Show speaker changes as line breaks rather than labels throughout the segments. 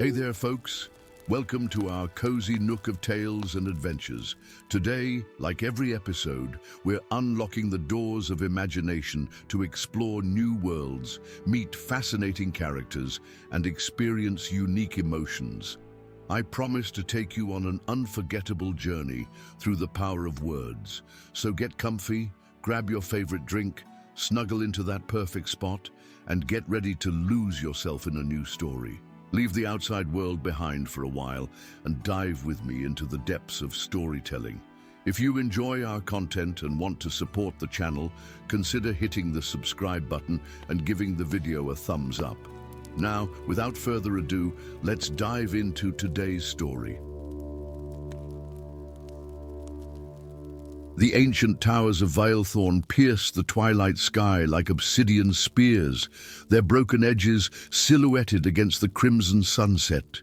Hey there, folks. Welcome to our cozy nook of tales and adventures. Today, like every episode, we're unlocking the doors of imagination to explore new worlds, meet fascinating characters, and experience unique emotions. I promise to take you on an unforgettable journey through the power of words. So get comfy, grab your favorite drink, snuggle into that perfect spot, and get ready to lose yourself in a new story. Leave the outside world behind for a while and dive with me into the depths of storytelling. If you enjoy our content and want to support the channel, consider hitting the subscribe button and giving the video a thumbs up. Now, without further ado, let's dive into today's story. The ancient towers of Vilethorn pierce the twilight sky like obsidian spears, their broken edges silhouetted against the crimson sunset.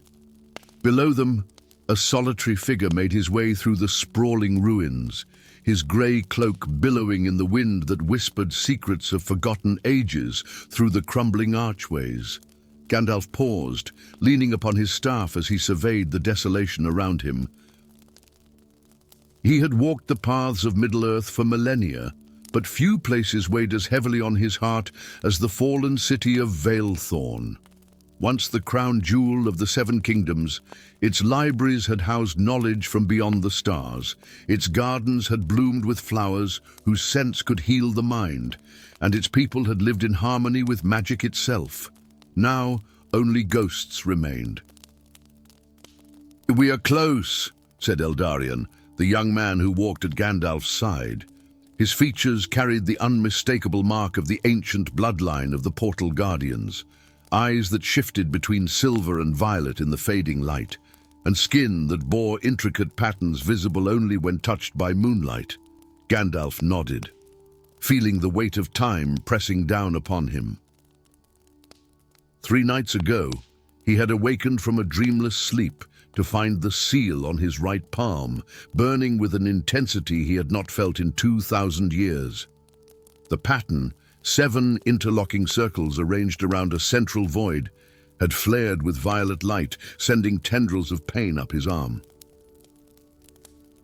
Below them, a solitary figure made his way through the sprawling ruins, his grey cloak billowing in the wind that whispered secrets of forgotten ages through the crumbling archways. Gandalf paused, leaning upon his staff as he surveyed the desolation around him. He had walked the paths of Middle-earth for millennia, but few places weighed as heavily on his heart as the fallen city of Vilethorn. Once the crown jewel of the Seven Kingdoms, its libraries had housed knowledge from beyond the stars, its gardens had bloomed with flowers whose scents could heal the mind, and its people had lived in harmony with magic itself. Now, only ghosts remained. "We are close," said Eldarion, the young man who walked at Gandalf's side. His features carried the unmistakable mark of the ancient bloodline of the Portal Guardians, eyes that shifted between silver and violet in the fading light, and skin that bore intricate patterns visible only when touched by moonlight. Gandalf nodded, feeling the weight of time pressing down upon him. 3 nights ago, he had awakened from a dreamless sleep to find the seal on his right palm, burning with an intensity he had not felt in 2,000 years. The pattern, 7 interlocking circles arranged around a central void, had flared with violet light, sending tendrils of pain up his arm.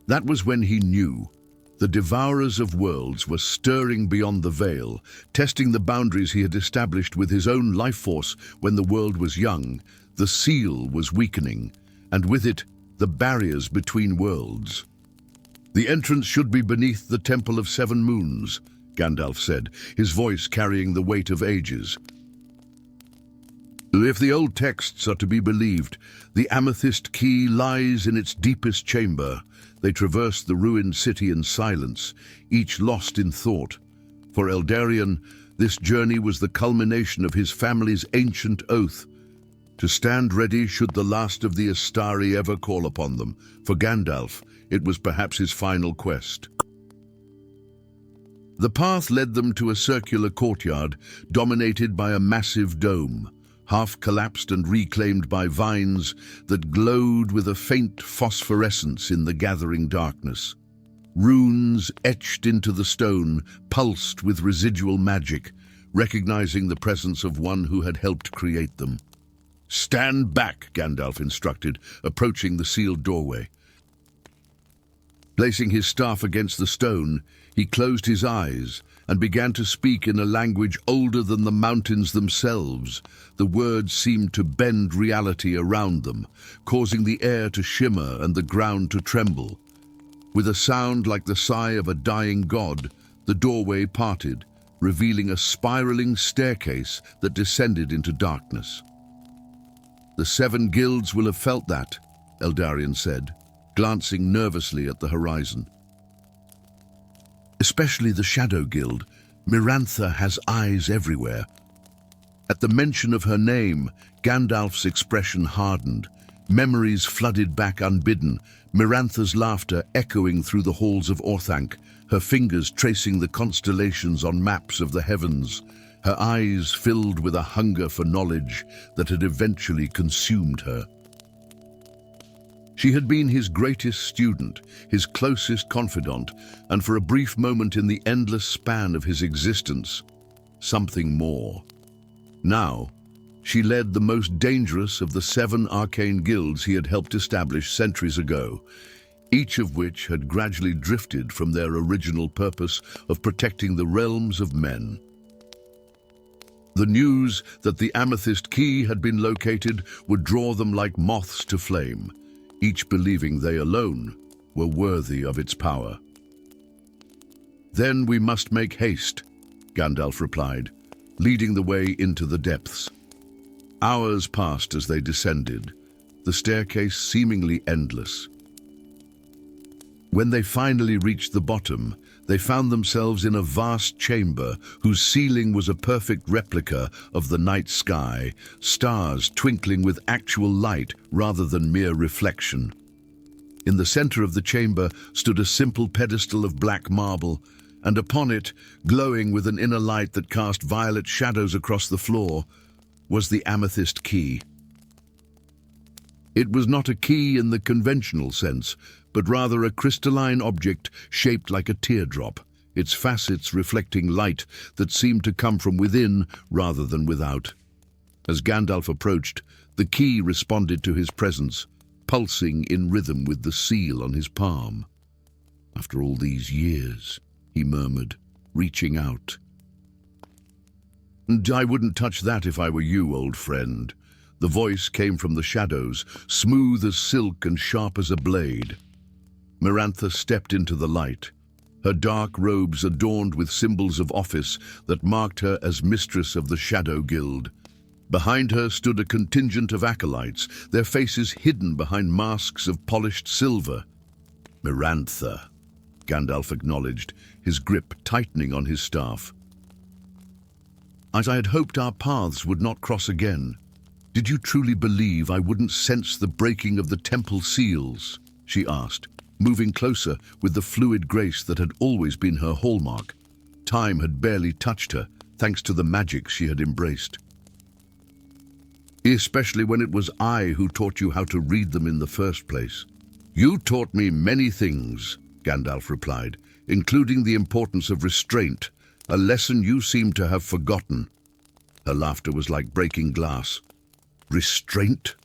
That was when he knew the Devourers of Worlds were stirring beyond the veil, testing the boundaries he had established with his own life force when the world was young. The seal was weakening, and with it, the barriers between worlds. "The entrance should be beneath the Temple of 7 Moons," Gandalf said, his voice carrying the weight of ages. "If the old texts are to be believed, the Amethyst Key lies in its deepest chamber." They traversed the ruined city in silence, each lost in thought. For Eldarion, this journey was the culmination of his family's ancient oath, to stand ready should the last of the Astari ever call upon them. For Gandalf, it was perhaps his final quest. The path led them to a circular courtyard dominated by a massive dome, half collapsed and reclaimed by vines that glowed with a faint phosphorescence in the gathering darkness. Runes etched into the stone pulsed with residual magic, recognizing the presence of one who had helped create them. "Stand back," Gandalf instructed, approaching the sealed doorway. Placing his staff against the stone, he closed his eyes and began to speak in a language older than the mountains themselves. The words seemed to bend reality around them, causing the air to shimmer and the ground to tremble. With a sound like the sigh of a dying god, the doorway parted, revealing a spiraling staircase that descended into darkness. "The 7 guilds will have felt that," Eldarion said, glancing nervously at the horizon. "Especially the Shadow Guild. Mirantha has eyes everywhere." At the mention of her name, Gandalf's expression hardened. Memories flooded back unbidden, Mirantha's laughter echoing through the halls of Orthanc, her fingers tracing the constellations on maps of the heavens, her eyes filled with a hunger for knowledge that had eventually consumed her. She had been his greatest student, his closest confidant, and for a brief moment in the endless span of his existence, something more. Now, She led the most dangerous of the 7 arcane guilds he had helped establish centuries ago, each of which had gradually drifted from their original purpose of protecting the realms of men. The news that the Amethyst Key had been located would draw them like moths to flame, each believing they alone were worthy of its power. "Then we must make haste," Gandalf replied, leading the way into the depths. Hours passed as they descended, the staircase seemingly endless. When they finally reached the bottom, they found themselves in a vast chamber whose ceiling was a perfect replica of the night sky, stars twinkling with actual light rather than mere reflection. In the center of the chamber stood a simple pedestal of black marble, and upon it, glowing with an inner light that cast violet shadows across the floor, was the Amethyst Key. It was not a key in the conventional sense, but rather a crystalline object shaped like a teardrop, its facets reflecting light that seemed to come from within rather than without. As Gandalf approached, the key responded to his presence, pulsing in rhythm with the seal on his palm. "After all these years," he murmured, reaching out. "And I wouldn't touch that if I were you, old friend." The voice came from the shadows, smooth as silk and sharp as a blade. Mirantha stepped into the light, her dark robes adorned with symbols of office that marked her as mistress of the Shadow Guild. Behind her stood a contingent of acolytes, their faces hidden behind masks of polished silver. "Mirantha," Gandalf acknowledged, his grip tightening on his staff. "As I had hoped our paths would not cross again. Did you truly believe I wouldn't sense the breaking of the temple seals?" she asked, moving closer with the fluid grace that had always been her hallmark. Time had barely touched her, thanks to the magic she had embraced. "Especially when it was I who taught you how to read them in the first place." "You taught me many things," Gandalf replied, "including the importance of restraint, a lesson you seem to have forgotten." Her laughter was like breaking glass. "Restraint?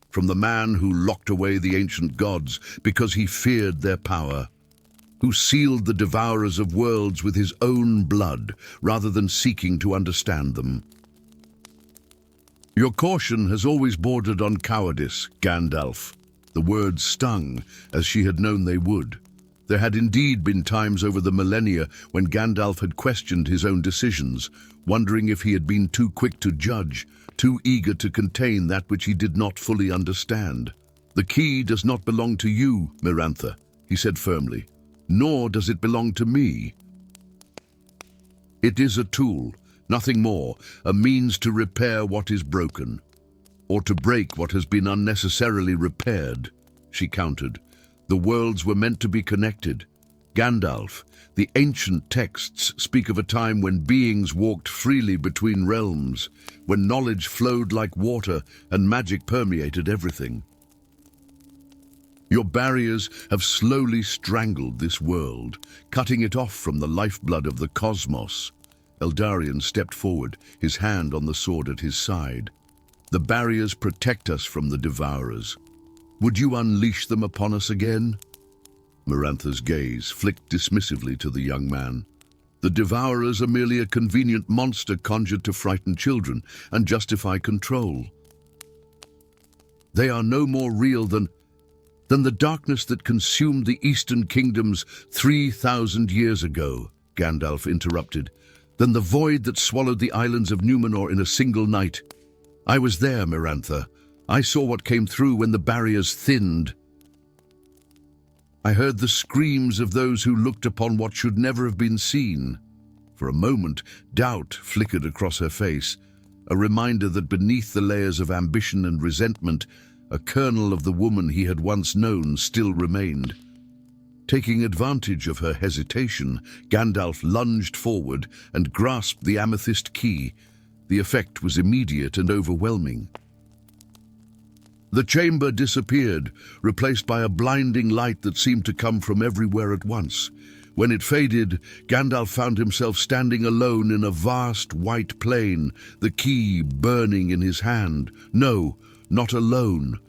From the man who locked away the ancient gods because he feared their power, who sealed the devourers of worlds with his own blood rather than seeking to understand them." "Your caution has always bordered on cowardice, Gandalf." The words stung, as she had known they would. There had indeed been times over the millennia when Gandalf had questioned his own decisions, wondering if he had been too quick to judge, too eager to contain that which he did not fully understand. "The key does not belong to you, Mirantha," he said firmly, "nor does it belong to me. It is a tool, nothing more, a means to repair what is broken, or to break what has been unnecessarily repaired," she countered. "The worlds were meant to be connected. Gandalf, the ancient texts speak of a time when beings walked freely between realms, when knowledge flowed like water and magic permeated everything. Your barriers have slowly strangled this world, cutting it off from the lifeblood of the cosmos." Eldarion stepped forward, his hand on the sword at his side. "The barriers protect us from the devourers. Would you unleash them upon us again?" Mirantha's gaze flicked dismissively to the young man. "The devourers are merely a convenient monster conjured to frighten children and justify control. They are no more real than the darkness that consumed the Eastern Kingdoms 3,000 years ago," Gandalf interrupted, "than the void that swallowed the islands of Numenor in a single night. I was there, Mirantha. I saw what came through when the barriers thinned. I heard the screams of those who looked upon what should never have been seen." For a moment, doubt flickered across her face, a reminder that beneath the layers of ambition and resentment, a kernel of the woman he had once known still remained. Taking advantage of her hesitation, Gandalf lunged forward and grasped the Amethyst Key. The effect was immediate and overwhelming. The chamber disappeared, replaced by a blinding light that seemed to come from everywhere at once. When it faded, Gandalf found himself standing alone in a vast white plain, the key burning in his hand. No, not alone.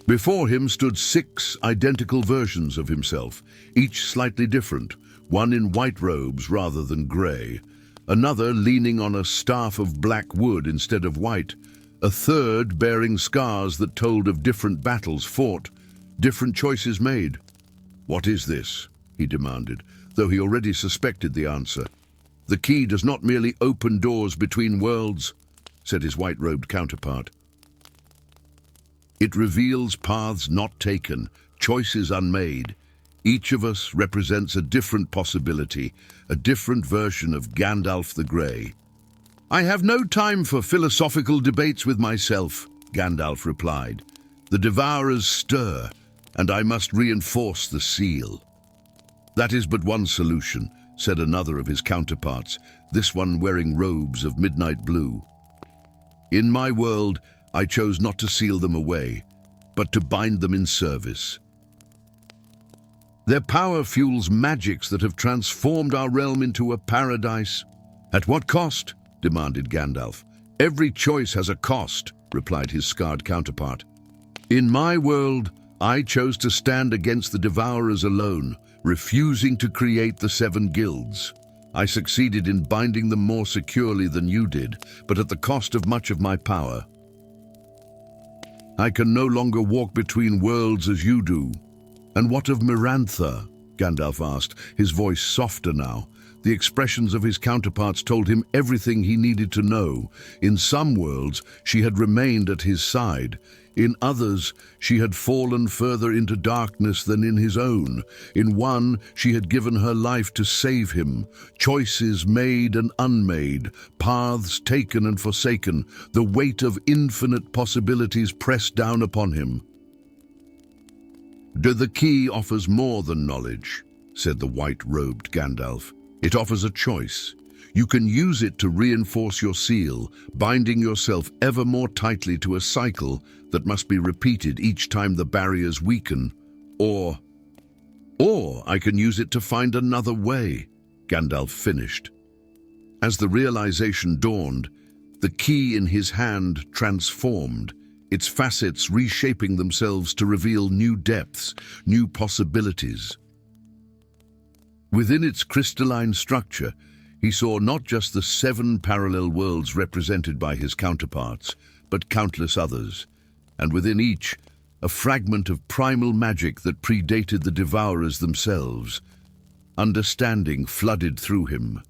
Before him stood 6 identical versions of himself, each slightly different, one in white robes rather than grey, another leaning on a staff of black wood instead of white, a third bearing scars that told of different battles fought, different choices made. "What is this?" he demanded, though he already suspected the answer. "The key does not merely open doors between worlds," said his white-robed counterpart. "It reveals paths not taken, choices unmade. Each of us represents a different possibility, a different version of Gandalf the Grey." "I have no time for philosophical debates with myself," Gandalf replied. "The Devourers stir, and I must reinforce the seal." "That is but one solution," said another of his counterparts, this one wearing robes of midnight blue. "In my world, I chose not to seal them away, but to bind them in service. Their power fuels magics that have transformed our realm into a paradise." "At what cost?" demanded Gandalf. "Every choice has a cost," replied his scarred counterpart. "In my world, I chose to stand against the Devourers alone, refusing to create the 7 guilds. I succeeded in binding them more securely than you did, but at the cost of much of my power. I can no longer walk between worlds as you do." "And what of Mirantha?" Gandalf asked, his voice softer now. The expressions of his counterparts told him everything he needed to know. In some worlds, she had remained at his side. In others, she had fallen further into darkness than in his own. In one, she had given her life to save him. Choices made and unmade, paths taken and forsaken, the weight of infinite possibilities pressed down upon him. "The key offers more than knowledge," said the white-robed Gandalf. "It offers a choice. You can use it to reinforce your seal, binding yourself ever more tightly to a cycle that must be repeated each time the barriers weaken. Or I can use it to find another way," Gandalf finished. As the realization dawned, the key in his hand transformed, its facets reshaping themselves to reveal new depths, new possibilities. Within its crystalline structure, he saw not just the 7 parallel worlds represented by his counterparts, but countless others, and within each, a fragment of primal magic that predated the Devourers themselves. Understanding flooded through him.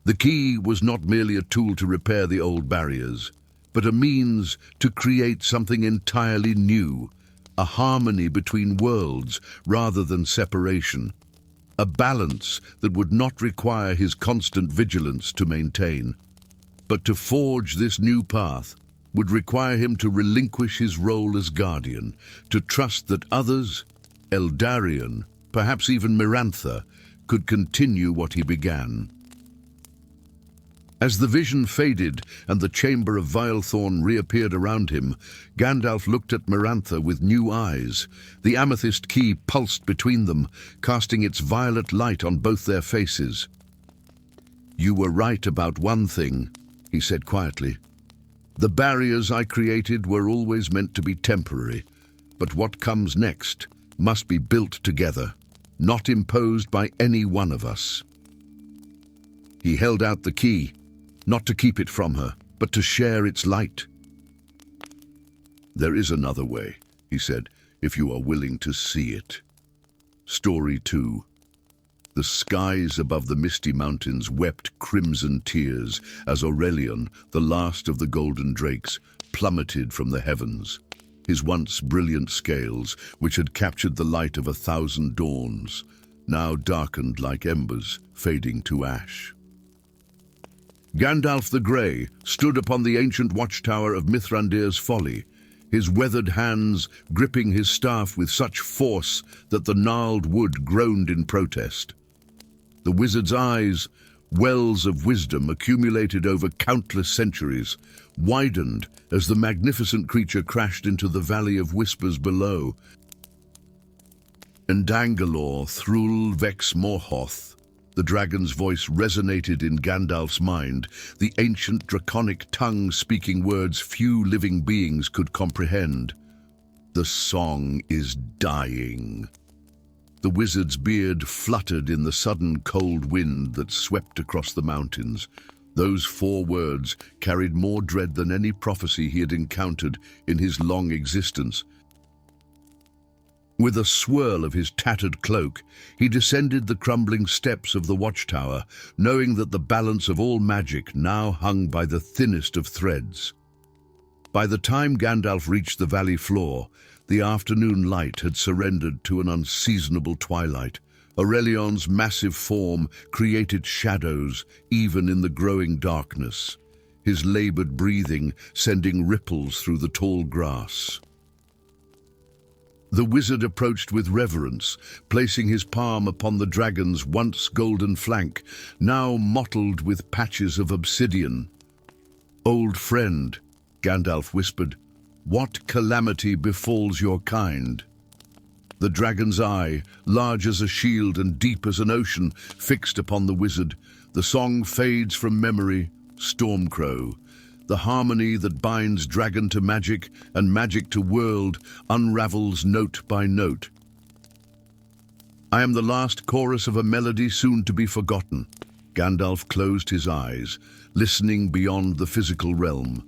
The key was not merely a tool to repair the old barriers, but a means to create something entirely new, a harmony between worlds rather than separation, a balance that would not require his constant vigilance to maintain. But to forge this new path would require him to relinquish his role as guardian, to trust that others, Eldarion, perhaps even Mirantha, could continue what he began. As the vision faded and the chamber of Vilethorn reappeared around him, Gandalf looked at Mirantha with new eyes. The Amethyst Key pulsed between them, casting its violet light on both their faces. "You were right about one thing," he said quietly. "The barriers I created were always meant to be temporary, but what comes next must be built together, not imposed by any one of us." He held out the key, not to keep it from her, but to share its light. "There is another way," he said, "if you are willing to see it." Story 2. The skies above the misty mountains wept crimson tears as Aurelion, the last of the golden drakes, plummeted from the heavens. His once brilliant scales, which had captured the light of 1,000 dawns, now darkened like embers, fading to ash. Gandalf the Grey stood upon the ancient watchtower of Mithrandir's Folly, his weathered hands gripping his staff with such force that the gnarled wood groaned in protest. The wizard's eyes, wells of wisdom accumulated over countless centuries, widened as the magnificent creature crashed into the Valley of Whispers below. Endangalor Thrul Vex Morhoth. The dragon's voice resonated in Gandalf's mind, the ancient draconic tongue speaking words few living beings could comprehend. The song is dying. The wizard's beard fluttered in the sudden cold wind that swept across the mountains. Those 4 words carried more dread than any prophecy he had encountered in his long existence. With a swirl of his tattered cloak, he descended the crumbling steps of the watchtower, knowing that the balance of all magic now hung by the thinnest of threads. By the time Gandalf reached the valley floor, the afternoon light had surrendered to an unseasonable twilight. Aurelion's massive form created shadows even in the growing darkness, his labored breathing sending ripples through the tall grass. The wizard approached with reverence, placing his palm upon the dragon's once golden flank, now mottled with patches of obsidian. "Old friend," Gandalf whispered, "what calamity befalls your kind?" The dragon's eye, large as a shield and deep as an ocean, fixed upon the wizard. The song fades from memory, Stormcrow. The harmony that binds dragon to magic and magic to world unravels note by note. "I am the last chorus of a melody soon to be forgotten." Gandalf closed his eyes, listening beyond the physical realm.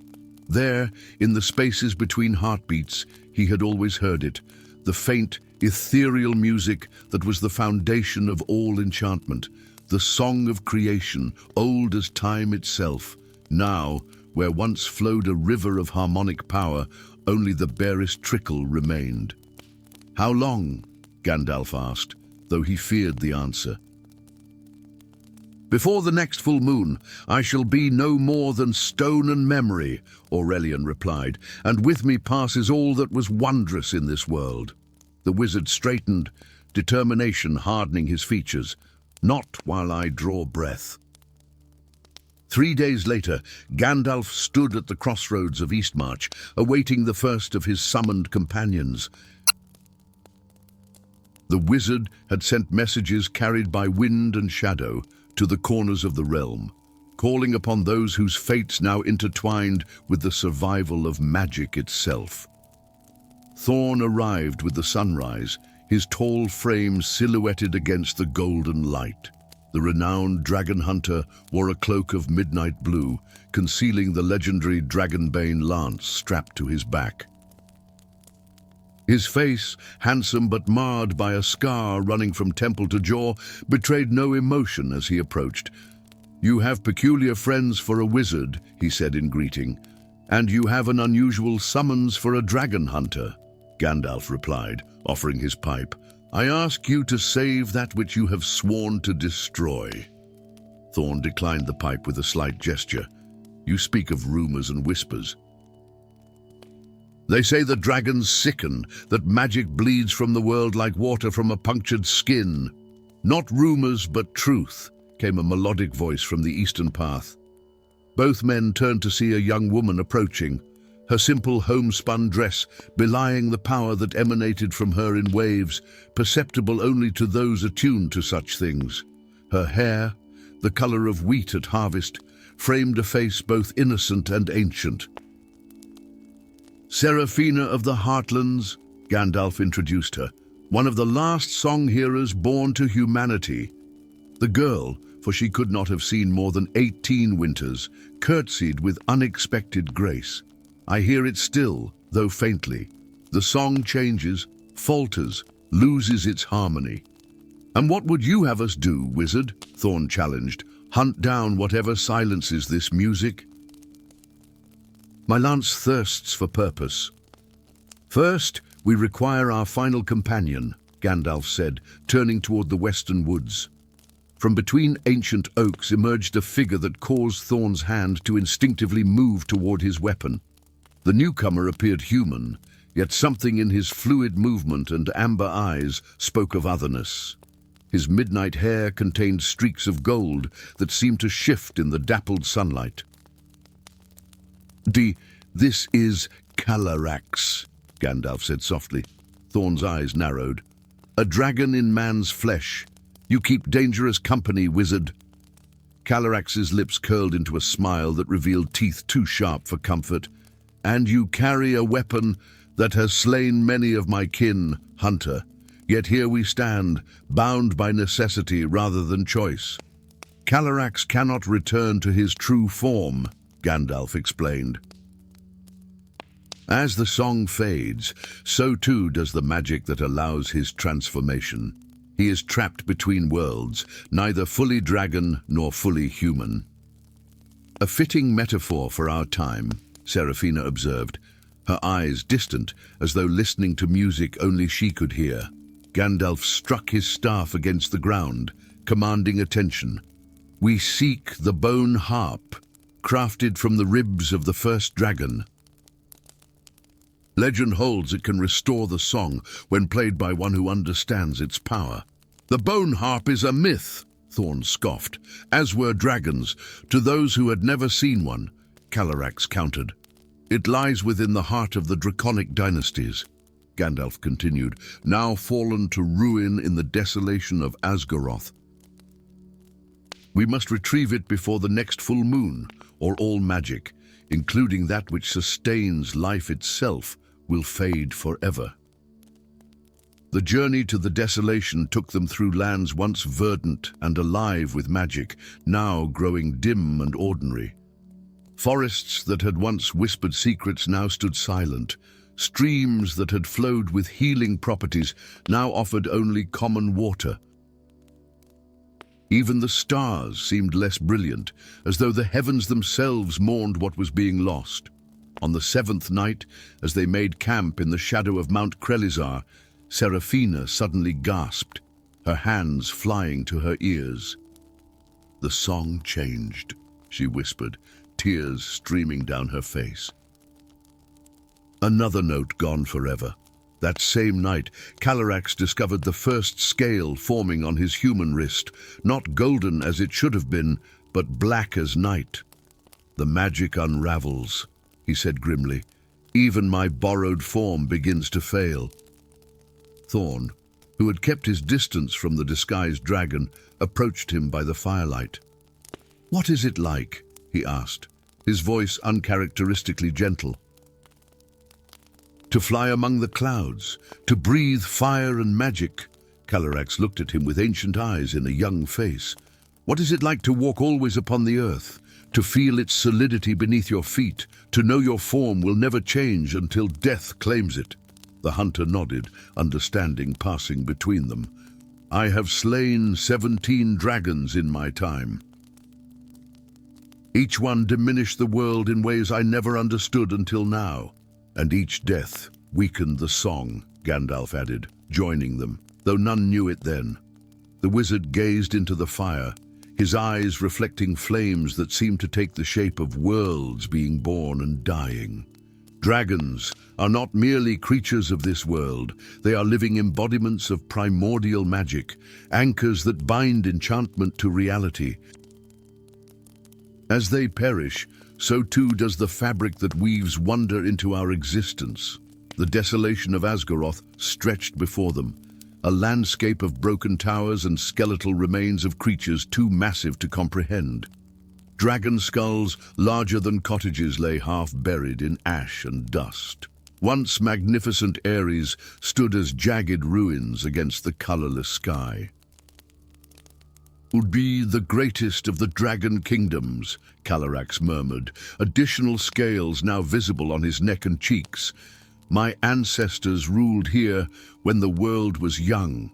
There, in the spaces between heartbeats, he had always heard it, the faint, ethereal music that was the foundation of all enchantment, the song of creation, old as time itself. Now, where once flowed a river of harmonic power, only the barest trickle remained. "How long?" Gandalf asked, though he feared the answer. "Before the next full moon, I shall be no more than stone and memory," Aurelion replied, "and with me passes all that was wondrous in this world." The wizard straightened, determination hardening his features. "Not while I draw breath." 3 days later, Gandalf stood at the crossroads of Eastmarch, awaiting the first of his summoned companions. The wizard had sent messages carried by wind and shadow to the corners of the realm, calling upon those whose fates now intertwined with the survival of magic itself. Thorn arrived with the sunrise, his tall frame silhouetted against the golden light. The renowned dragon hunter wore a cloak of midnight blue, concealing the legendary dragonbane lance strapped to his back. His face, handsome but marred by a scar running from temple to jaw, betrayed no emotion as he approached. "You have peculiar friends for a wizard," he said in greeting, "and you have an unusual summons for a dragon hunter," Gandalf replied, offering his pipe. "I ask you to save that which you have sworn to destroy." Thorn declined the pipe with a slight gesture. "You speak of rumors and whispers. They say that dragons sicken, that magic bleeds from the world like water from a punctured skin." "Not rumors, but truth," came a melodic voice from the eastern path. Both men turned to see a young woman approaching, her simple homespun dress belying the power that emanated from her in waves, perceptible only to those attuned to such things. Her hair, the color of wheat at harvest, framed a face both innocent and ancient. "Seraphina of the Heartlands," Gandalf introduced her, "one of the last song-hearers born to humanity." The girl, for she could not have seen more than 18 winters, curtsied with unexpected grace. "I hear it still, though faintly. The song changes, falters, loses its harmony." "And what would you have us do, wizard?" Thorn challenged. "Hunt down whatever silences this music?" "My lance thirsts for purpose." "First, we require our final companion," Gandalf said, turning toward the western woods. From between ancient oaks emerged a figure that caused Thorn's hand to instinctively move toward his weapon. The newcomer appeared human, yet something in his fluid movement and amber eyes spoke of otherness. His midnight hair contained streaks of gold that seemed to shift in the dappled sunlight. "This is Calarax," Gandalf said softly. Thorn's eyes narrowed. A dragon in man's flesh. You keep dangerous company, wizard. Calarax's lips curled into a smile that revealed teeth too sharp for comfort. And you carry a weapon that has slain many of my kin, hunter. Yet here we stand, bound by necessity rather than choice. Calarax cannot return to his true form, Gandalf explained. As the song fades, so too does the magic that allows his transformation. He is trapped between worlds, neither fully dragon nor fully human. A fitting metaphor for our time, Seraphina observed, her eyes distant as though listening to music only she could hear. Gandalf struck his staff against the ground, commanding attention. We seek the bone harp, crafted from the ribs of the first dragon. Legend holds it can restore the song when played by one who understands its power. The bone harp is a myth, Thorn scoffed, as were dragons, to those who had never seen one, Calarax countered. It lies within the heart of the draconic dynasties, Gandalf continued, now fallen to ruin in the desolation of Asgaroth. We must retrieve it before the next full moon, or all magic, including that which sustains life itself, will fade forever. The journey to the desolation took them through lands once verdant and alive with magic, now growing dim and ordinary. Forests that had once whispered secrets now stood silent. Streams that had flowed with healing properties now offered only common water. Even the stars seemed less brilliant, as though the heavens themselves mourned what was being lost. On the seventh night, as they made camp in the shadow of Mount Krelizar, Seraphina suddenly gasped, her hands flying to her ears. The song changed, she whispered, tears streaming down her face. Another note gone forever. That same night, Calarax discovered the first scale forming on his human wrist, not golden as it should have been, but black as night. The magic unravels, he said grimly. Even my borrowed form begins to fail. Thorn, who had kept his distance from the disguised dragon, approached him by the firelight. What is it like? He asked, his voice uncharacteristically gentle. To fly among the clouds, to breathe fire and magic. Calarax looked at him with ancient eyes in a young face. What is it like to walk always upon the earth, to feel its solidity beneath your feet, to know your form will never change until death claims it? The hunter nodded, understanding passing between them. I have slain 17 dragons in my time. Each one diminished the world in ways I never understood until now. And each death weakened the song, Gandalf added, joining them, though none knew it then. The wizard gazed into the fire, his eyes reflecting flames that seemed to take the shape of worlds being born and dying. Dragons are not merely creatures of this world, they are living embodiments of primordial magic, anchors that bind enchantment to reality. As they perish, so too does the fabric that weaves wonder into our existence. The desolation of Asgaroth stretched before them, a landscape of broken towers and skeletal remains of creatures too massive to comprehend. Dragon skulls larger than cottages lay half-buried in ash and dust. Once magnificent Ares stood as jagged ruins against the colorless sky. Would be the greatest of the dragon kingdoms, Calarax murmured, additional scales now visible on his neck and cheeks. My ancestors ruled here when the world was young.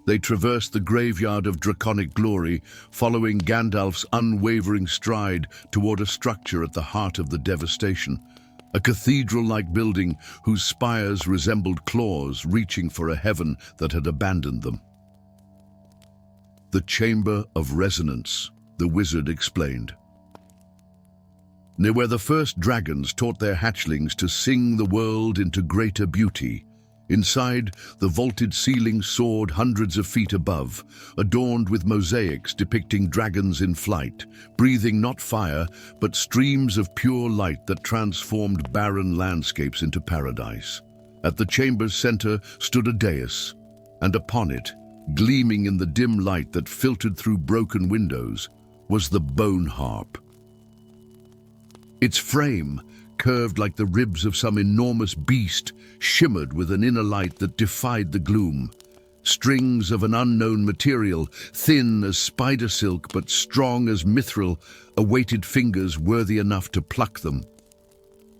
They traversed the graveyard of draconic glory, following Gandalf's unwavering stride toward a structure at the heart of the devastation, a cathedral-like building whose spires resembled claws reaching for a heaven that had abandoned them. The Chamber of Resonance, the wizard explained. Near where the first dragons taught their hatchlings to sing the world into greater beauty. Inside, the vaulted ceiling soared hundreds of feet above, adorned with mosaics depicting dragons in flight, breathing not fire, but streams of pure light that transformed barren landscapes into paradise. At the chamber's center stood a dais, and upon it, gleaming in the dim light that filtered through broken windows, was the bone harp. Its frame, curved like the ribs of some enormous beast, shimmered with an inner light that defied the gloom. Strings of an unknown material, thin as spider silk but strong as mithril, awaited fingers worthy enough to pluck them.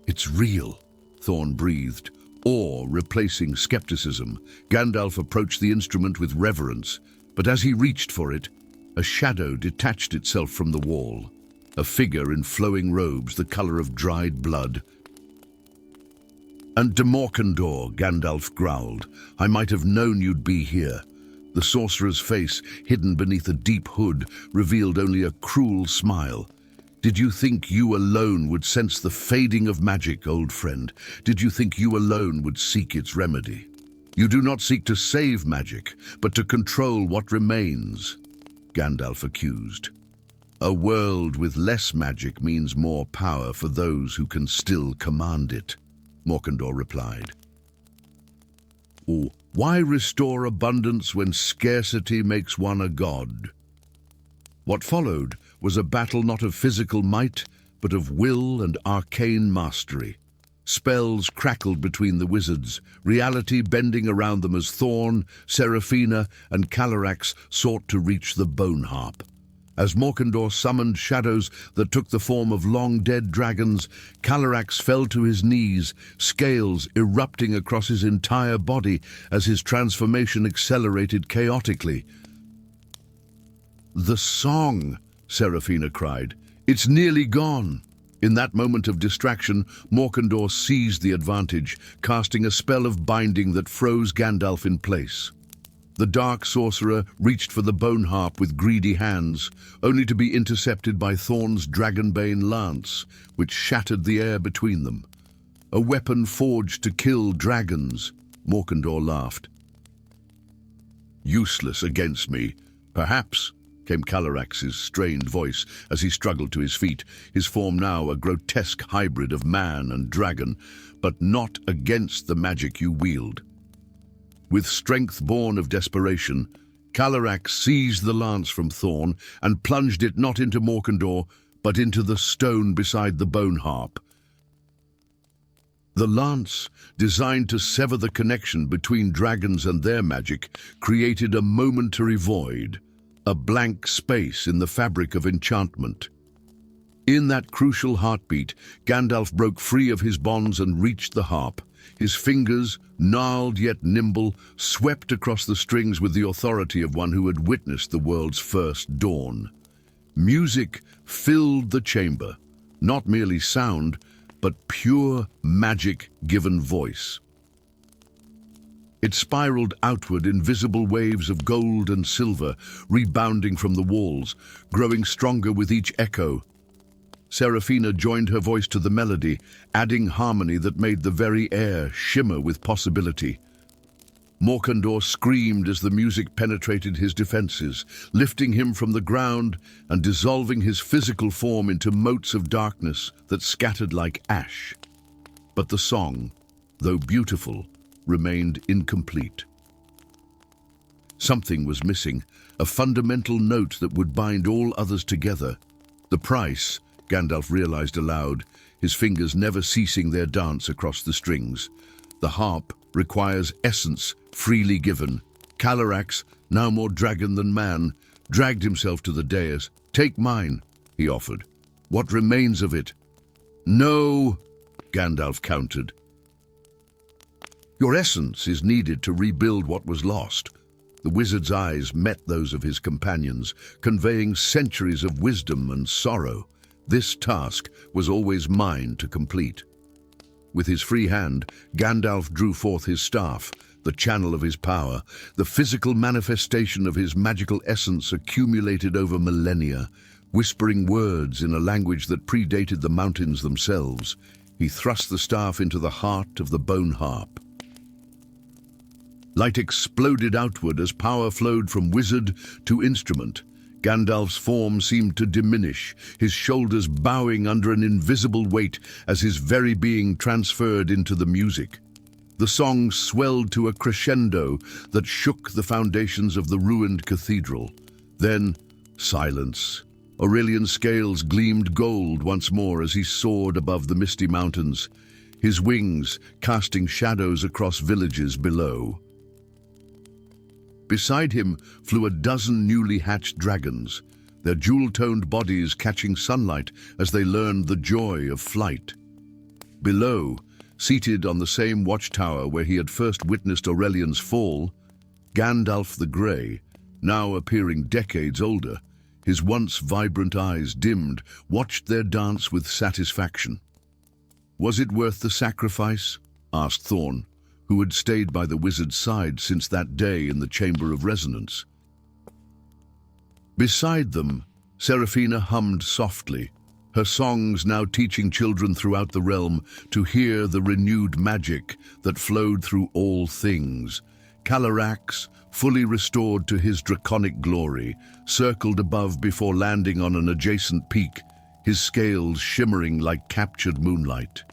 "It's real," Thorn breathed, awe replacing skepticism. Gandalf approached the instrument with reverence, but as he reached for it, a shadow detached itself from the wall. A figure in flowing robes, the color of dried blood. "And de Morkendor," Gandalf growled. "I might have known you'd be here." The sorcerer's face, hidden beneath a deep hood, revealed only a cruel smile. "Did you think you alone would sense the fading of magic, old friend? Did you think you alone would seek its remedy? You do not seek to save magic, but to control what remains," Gandalf accused. "A world with less magic means more power for those who can still command it," Morkendor replied. "Or why restore abundance when scarcity makes one a god?" What followed was a battle not of physical might, but of will and arcane mastery. Spells crackled between the wizards, reality bending around them as Thorn, Seraphina, and Calyrax sought to reach the bone harp. As Morkendor summoned shadows that took the form of long-dead dragons, Calyrax fell to his knees, scales erupting across his entire body as his transformation accelerated chaotically. "The song!" Seraphina cried. "It's nearly gone!" In that moment of distraction, Morkendor seized the advantage, casting a spell of binding that froze Gandalf in place. The dark sorcerer reached for the bone harp with greedy hands, only to be intercepted by Thorn's dragonbane lance, which shattered the air between them. "A weapon forged to kill dragons," Morkendor laughed. "Useless against me, perhaps," came Calyrax's strained voice as he struggled to his feet, his form now a grotesque hybrid of man and dragon, "but not against the magic you wield." With strength born of desperation, Calyrax seized the lance from Thorn and plunged it not into Morkendor, but into the stone beside the bone harp. The lance, designed to sever the connection between dragons and their magic, created a momentary void, a blank space in the fabric of enchantment. In that crucial heartbeat, Gandalf broke free of his bonds and reached the harp. His fingers, gnarled yet nimble, swept across the strings with the authority of one who had witnessed the world's first dawn. Music filled the chamber, not merely sound, but pure magic given voice. It spiraled outward in visible waves of gold and silver, rebounding from the walls, growing stronger with each echo. Seraphina joined her voice to the melody, adding harmony that made the very air shimmer with possibility. Morkendor screamed as the music penetrated his defenses, lifting him from the ground and dissolving his physical form into motes of darkness that scattered like ash. But the song, though beautiful, remained incomplete. Something was missing, a fundamental note that would bind all others together. The price, Gandalf realized aloud, his fingers never ceasing their dance across the strings. The harp requires essence freely given. Calyrax, now more dragon than man, dragged himself to the dais. "Take mine," he offered. "What remains of it?" "No," Gandalf countered. "Your essence is needed to rebuild what was lost." The wizard's eyes met those of his companions, conveying centuries of wisdom and sorrow. This task was always mine to complete. With his free hand, Gandalf drew forth his staff, the channel of his power, the physical manifestation of his magical essence accumulated over millennia. Whispering words in a language that predated the mountains themselves, he thrust the staff into the heart of the bone harp. Light exploded outward as power flowed from wizard to instrument. Gandalf's form seemed to diminish, his shoulders bowing under an invisible weight as his very being transferred into the music. The song swelled to a crescendo that shook the foundations of the ruined cathedral. Then, silence. Aurelian's scales gleamed gold once more as he soared above the misty mountains, his wings casting shadows across villages below. Beside him flew a dozen newly hatched dragons, their jewel-toned bodies catching sunlight as they learned the joy of flight. Below, seated on the same watchtower where he had first witnessed Aurelian's fall, Gandalf the Grey, now appearing decades older, his once vibrant eyes dimmed, watched their dance with satisfaction. "Was it worth the sacrifice?" asked Thorn, who had stayed by the wizard's side since that day in the Chamber of Resonance. Beside them, Seraphina hummed softly, her songs now teaching children throughout the realm to hear the renewed magic that flowed through all things. Calarax, fully restored to his draconic glory, circled above before landing on an adjacent peak, his scales shimmering like captured moonlight.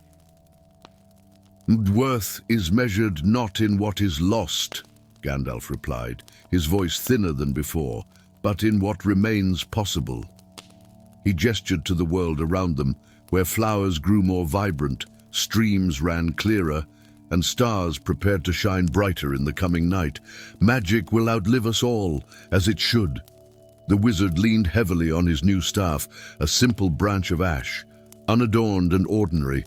"Worth is measured not in what is lost," Gandalf replied, his voice thinner than before, "but in what remains possible." He gestured to the world around them, where flowers grew more vibrant, streams ran clearer, and stars prepared to shine brighter in the coming night. "Magic will outlive us all, as it should." The wizard leaned heavily on his new staff, a simple branch of ash, unadorned and ordinary.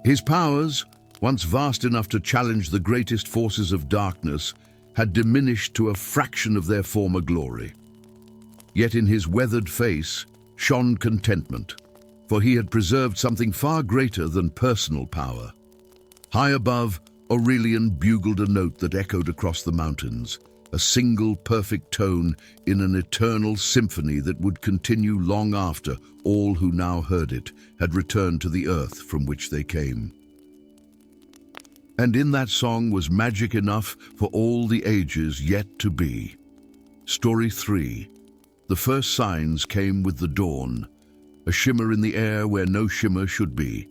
His powers, once vast enough to challenge the greatest forces of darkness, had diminished to a fraction of their former glory. Yet in his weathered face shone contentment, for he had preserved something far greater than personal power. High above, Aurelian bugled a note that echoed across the mountains, a single perfect tone in an eternal symphony that would continue long after all who now heard it had returned to the earth from which they came. And in that song was magic enough for all the ages yet to be. Story 3. The first signs came with the dawn, a shimmer in the air where no shimmer should be,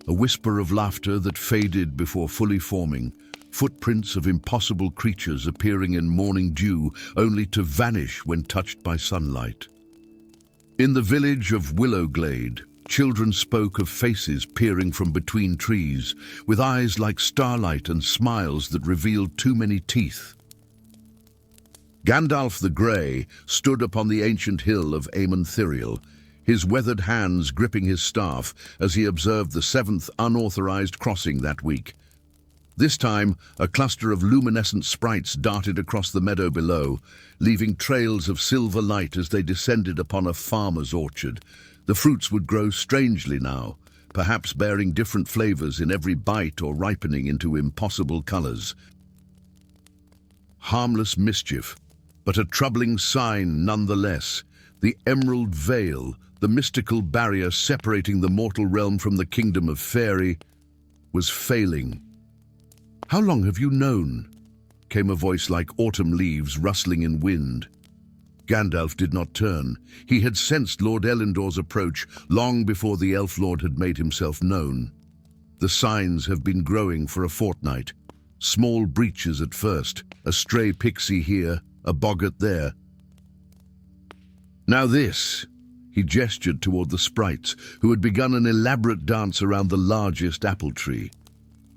a whisper of laughter that faded before fully forming, footprints of impossible creatures appearing in morning dew only to vanish when touched by sunlight. In the village of Willowglade, children spoke of faces peering from between trees, with eyes like starlight and smiles that revealed too many teeth. Gandalf the Grey stood upon the ancient hill of Amonthiriel, his weathered hands gripping his staff as he observed the 7th unauthorized crossing that week. This time, a cluster of luminescent sprites darted across the meadow below, leaving trails of silver light as they descended upon a farmer's orchard. The fruits would grow strangely now, perhaps bearing different flavors in every bite or ripening into impossible colors. Harmless mischief, but a troubling sign nonetheless. The Emerald Veil, the mystical barrier separating the mortal realm from the kingdom of Fairy, was failing. "How long have you known?" came a voice like autumn leaves rustling in wind. Gandalf did not turn. He had sensed Lord Elendor's approach long before the Elf Lord had made himself known. The signs have been growing for a fortnight. Small breaches at first, a stray pixie here, a boggart there. "Now this," he gestured toward the sprites, who had begun an elaborate dance around the largest apple tree.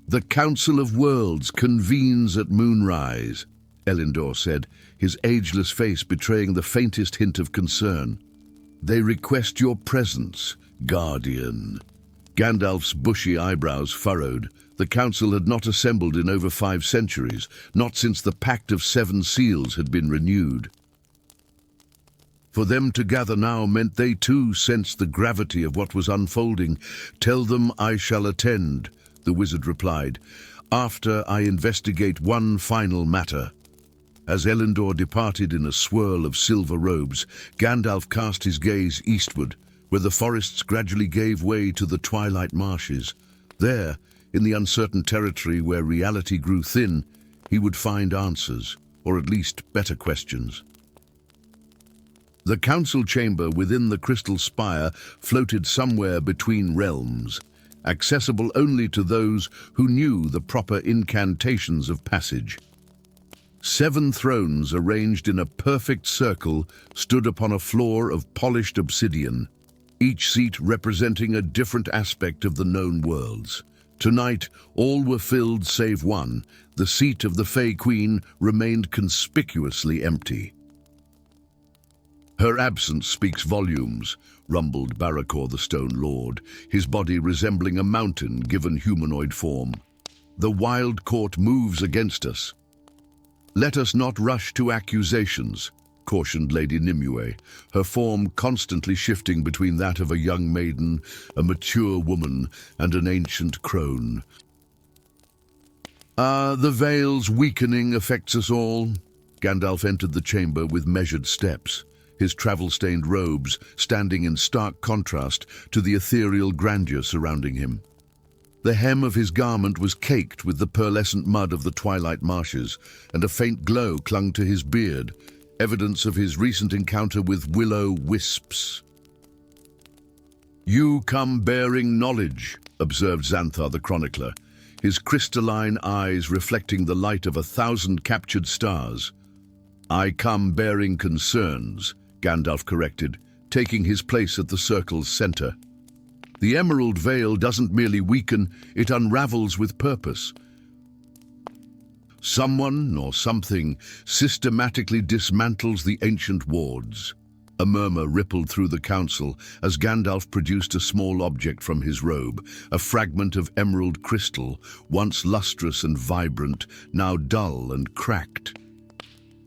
"The Council of Worlds convenes at moonrise," Elendor said, his ageless face betraying the faintest hint of concern. "They request your presence, Guardian." Gandalf's bushy eyebrows furrowed. The council had not assembled in over 5 centuries, not since the Pact of 7 Seals had been renewed. For them to gather now meant they too sensed the gravity of what was unfolding. "Tell them I shall attend," the wizard replied, "after I investigate one final matter." As Elendor departed in a swirl of silver robes, Gandalf cast his gaze eastward, where the forests gradually gave way to the twilight marshes. There, in the uncertain territory where reality grew thin, he would find answers, or at least better questions. The council chamber within the crystal spire floated somewhere between realms. accessible only to those who knew the proper incantations of passage. 7 thrones arranged in a perfect circle stood upon a floor of polished obsidian, each seat representing a different aspect of the known worlds. Tonight, all were filled save one. The seat of the Fey Queen remained conspicuously empty. "Her absence speaks volumes," rumbled Barakor the Stone Lord, his body resembling a mountain given humanoid form. "The wild court moves against us." "Let us not rush to accusations," cautioned Lady Nimue, her form constantly shifting between that of a young maiden, a mature woman, and an ancient crone. The veil's weakening affects us all." Gandalf entered the chamber with measured steps, his travel-stained robes standing in stark contrast to the ethereal grandeur surrounding him. The hem of his garment was caked with the pearlescent mud of the twilight marshes, and a faint glow clung to his beard, evidence of his recent encounter with will-o'-wisps. "You come bearing knowledge," observed Xanthar the Chronicler, his crystalline eyes reflecting the light of 1,000 captured stars. "I come bearing concerns," Gandalf corrected, taking his place at the circle's center. "The Emerald Veil doesn't merely weaken, it unravels with purpose. Someone or something systematically dismantles the ancient wards." A murmur rippled through the council as Gandalf produced a small object from his robe, a fragment of emerald crystal, once lustrous and vibrant, now dull and cracked.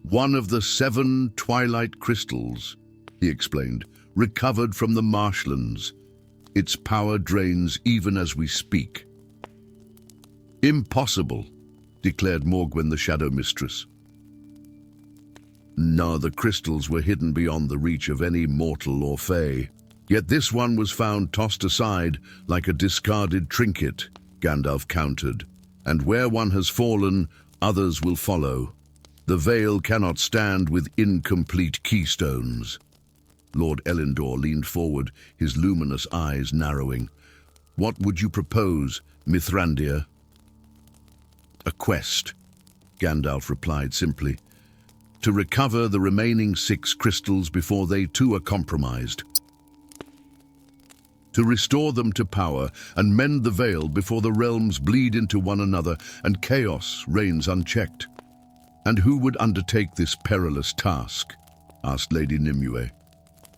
"One of the 7 twilight crystals," he explained, "recovered from the marshlands. Its power drains even as we speak." "Impossible," declared Morgwen the Shadow Mistress. "No, the crystals were hidden beyond the reach of any mortal or fey. Yet this one was found tossed aside like a discarded trinket," Gandalf countered. "And where one has fallen, others will follow. The veil cannot stand with incomplete keystones." Lord Elendor leaned forward, his luminous eyes narrowing. "What would you propose, Mithrandir?" "A quest," Gandalf replied simply. "To recover the remaining 6 crystals before they too are compromised. To restore them to power and mend the veil before the realms bleed into one another and chaos reigns unchecked." "And who would undertake this perilous task?" asked Lady Nimue.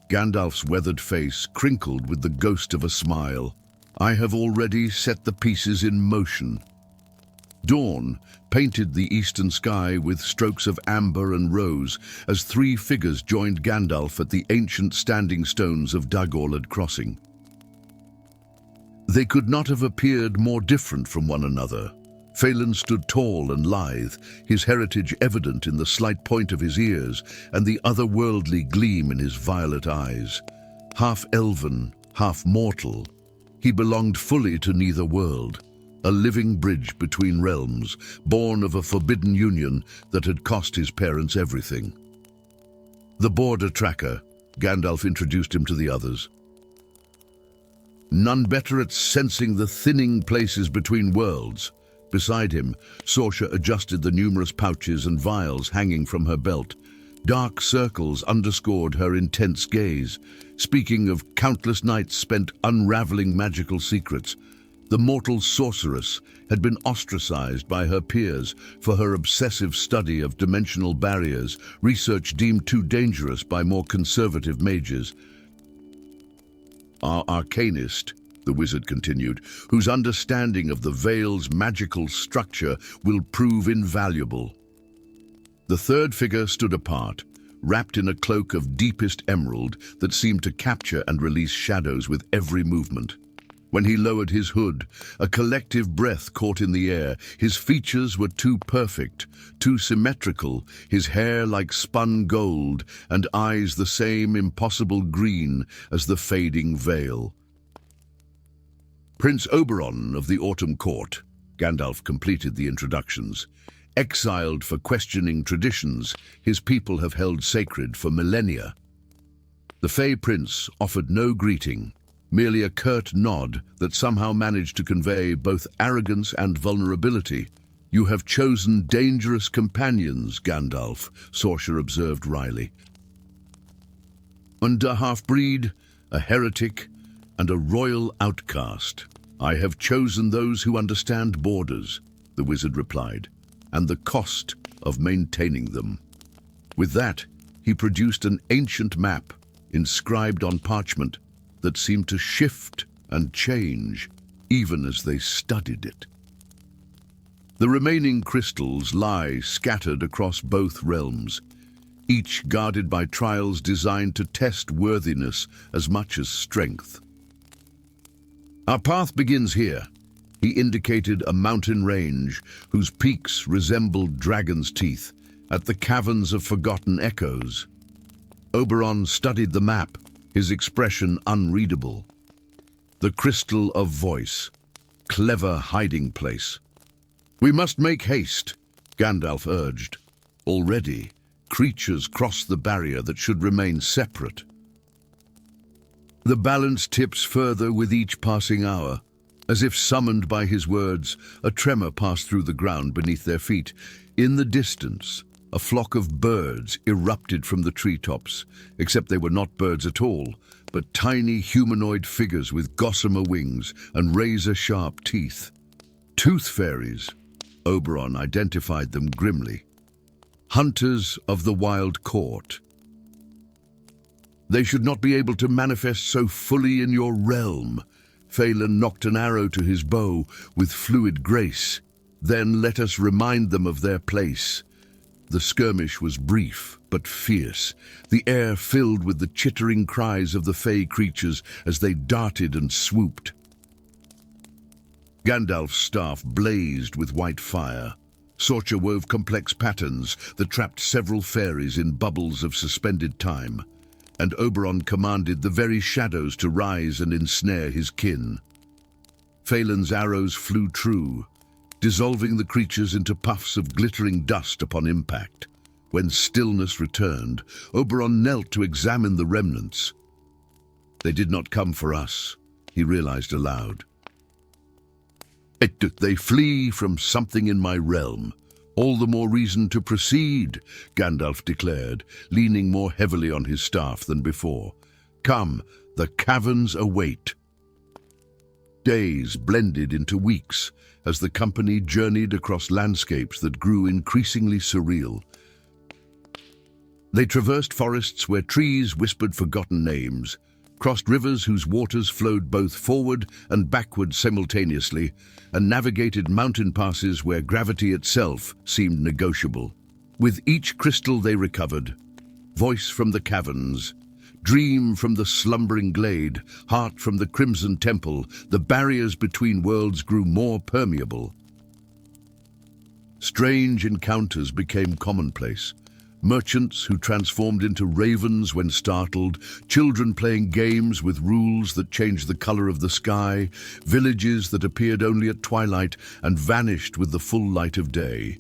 Gandalf's weathered face crinkled with the ghost of a smile. "I have already set the pieces in motion." Dawn painted the eastern sky with strokes of amber and rose as 3 figures joined Gandalf at the ancient standing stones of Dagorlad Crossing. They could not have appeared more different from one another. Phelan stood tall and lithe, his heritage evident in the slight point of his ears and the otherworldly gleam in his violet eyes. Half elven, half mortal, he belonged fully to neither world, a living bridge between realms, born of a forbidden union that had cost his parents everything. "The border tracker," Gandalf introduced him to the others. "None better at sensing the thinning places between worlds." Beside him, Sorsha adjusted the numerous pouches and vials hanging from her belt. Dark circles underscored her intense gaze, speaking of countless nights spent unraveling magical secrets. The mortal sorceress had been ostracized by her peers for her obsessive study of dimensional barriers, research deemed too dangerous by more conservative mages. "Our arcanist," the wizard continued, "whose understanding of the veil's magical structure will prove invaluable." The third figure stood apart, wrapped in a cloak of deepest emerald that seemed to capture and release shadows with every movement. When he lowered his hood, a collective breath caught in the air. His features were too perfect, too symmetrical, his hair like spun gold, and eyes the same impossible green as the fading veil. "Prince Oberon of the Autumn Court," Gandalf completed the introductions. "Exiled for questioning traditions his people have held sacred for millennia." The Fey Prince offered no greeting, merely a curt nod that somehow managed to convey both arrogance and vulnerability. "You have chosen dangerous companions, Gandalf," Sorcerer observed wryly. "And a half-breed, a heretic, and a royal outcast. I have chosen those who understand borders," the wizard replied, "and the cost of maintaining them." With that, he produced an ancient map inscribed on parchment that seemed to shift and change even as they studied it. The remaining crystals lie scattered across both realms, each guarded by trials designed to test worthiness as much as strength. "Our path begins here." He indicated a mountain range whose peaks resembled dragon's teeth at the caverns of forgotten echoes. Oberon studied the map, his expression unreadable. The crystal of voice, clever hiding place. "We must make haste," Gandalf urged. Already, creatures cross the barrier that should remain separate. The balance tips further with each passing hour. As if summoned by his words, a tremor passed through the ground beneath their feet. In the distance, a flock of birds erupted from the treetops, except they were not birds at all, but tiny humanoid figures with gossamer wings and razor-sharp teeth. Tooth fairies, Oberon identified them grimly. Hunters of the wild court. "They should not be able to manifest so fully in your realm." Phelan knocked an arrow to his bow with fluid grace. "Then let us remind them of their place." The skirmish was brief but fierce, the air filled with the chittering cries of the fey creatures as they darted and swooped. Gandalf's staff blazed with white fire. Sorcha wove complex patterns that trapped several fairies in bubbles of suspended time, and Oberon commanded the very shadows to rise and ensnare his kin. Phelan's arrows flew true, dissolving the creatures into puffs of glittering dust upon impact. When stillness returned, Oberon knelt to examine the remnants. "They did not come for us," he realized aloud. "They flee from something in my realm. All the more reason to proceed," Gandalf declared, leaning more heavily on his staff than before. "Come, the caverns await." Days blended into weeks as the company journeyed across landscapes that grew increasingly surreal. They traversed forests where trees whispered forgotten names, crossed rivers whose waters flowed both forward and backward simultaneously, and navigated mountain passes where gravity itself seemed negotiable. With each crystal they recovered, voice from the caverns, dream from the slumbering glade, heart from the crimson temple, the barriers between worlds grew more permeable. Strange encounters became commonplace. Merchants who transformed into ravens when startled, children playing games with rules that changed the color of the sky, villages that appeared only at twilight and vanished with the full light of day.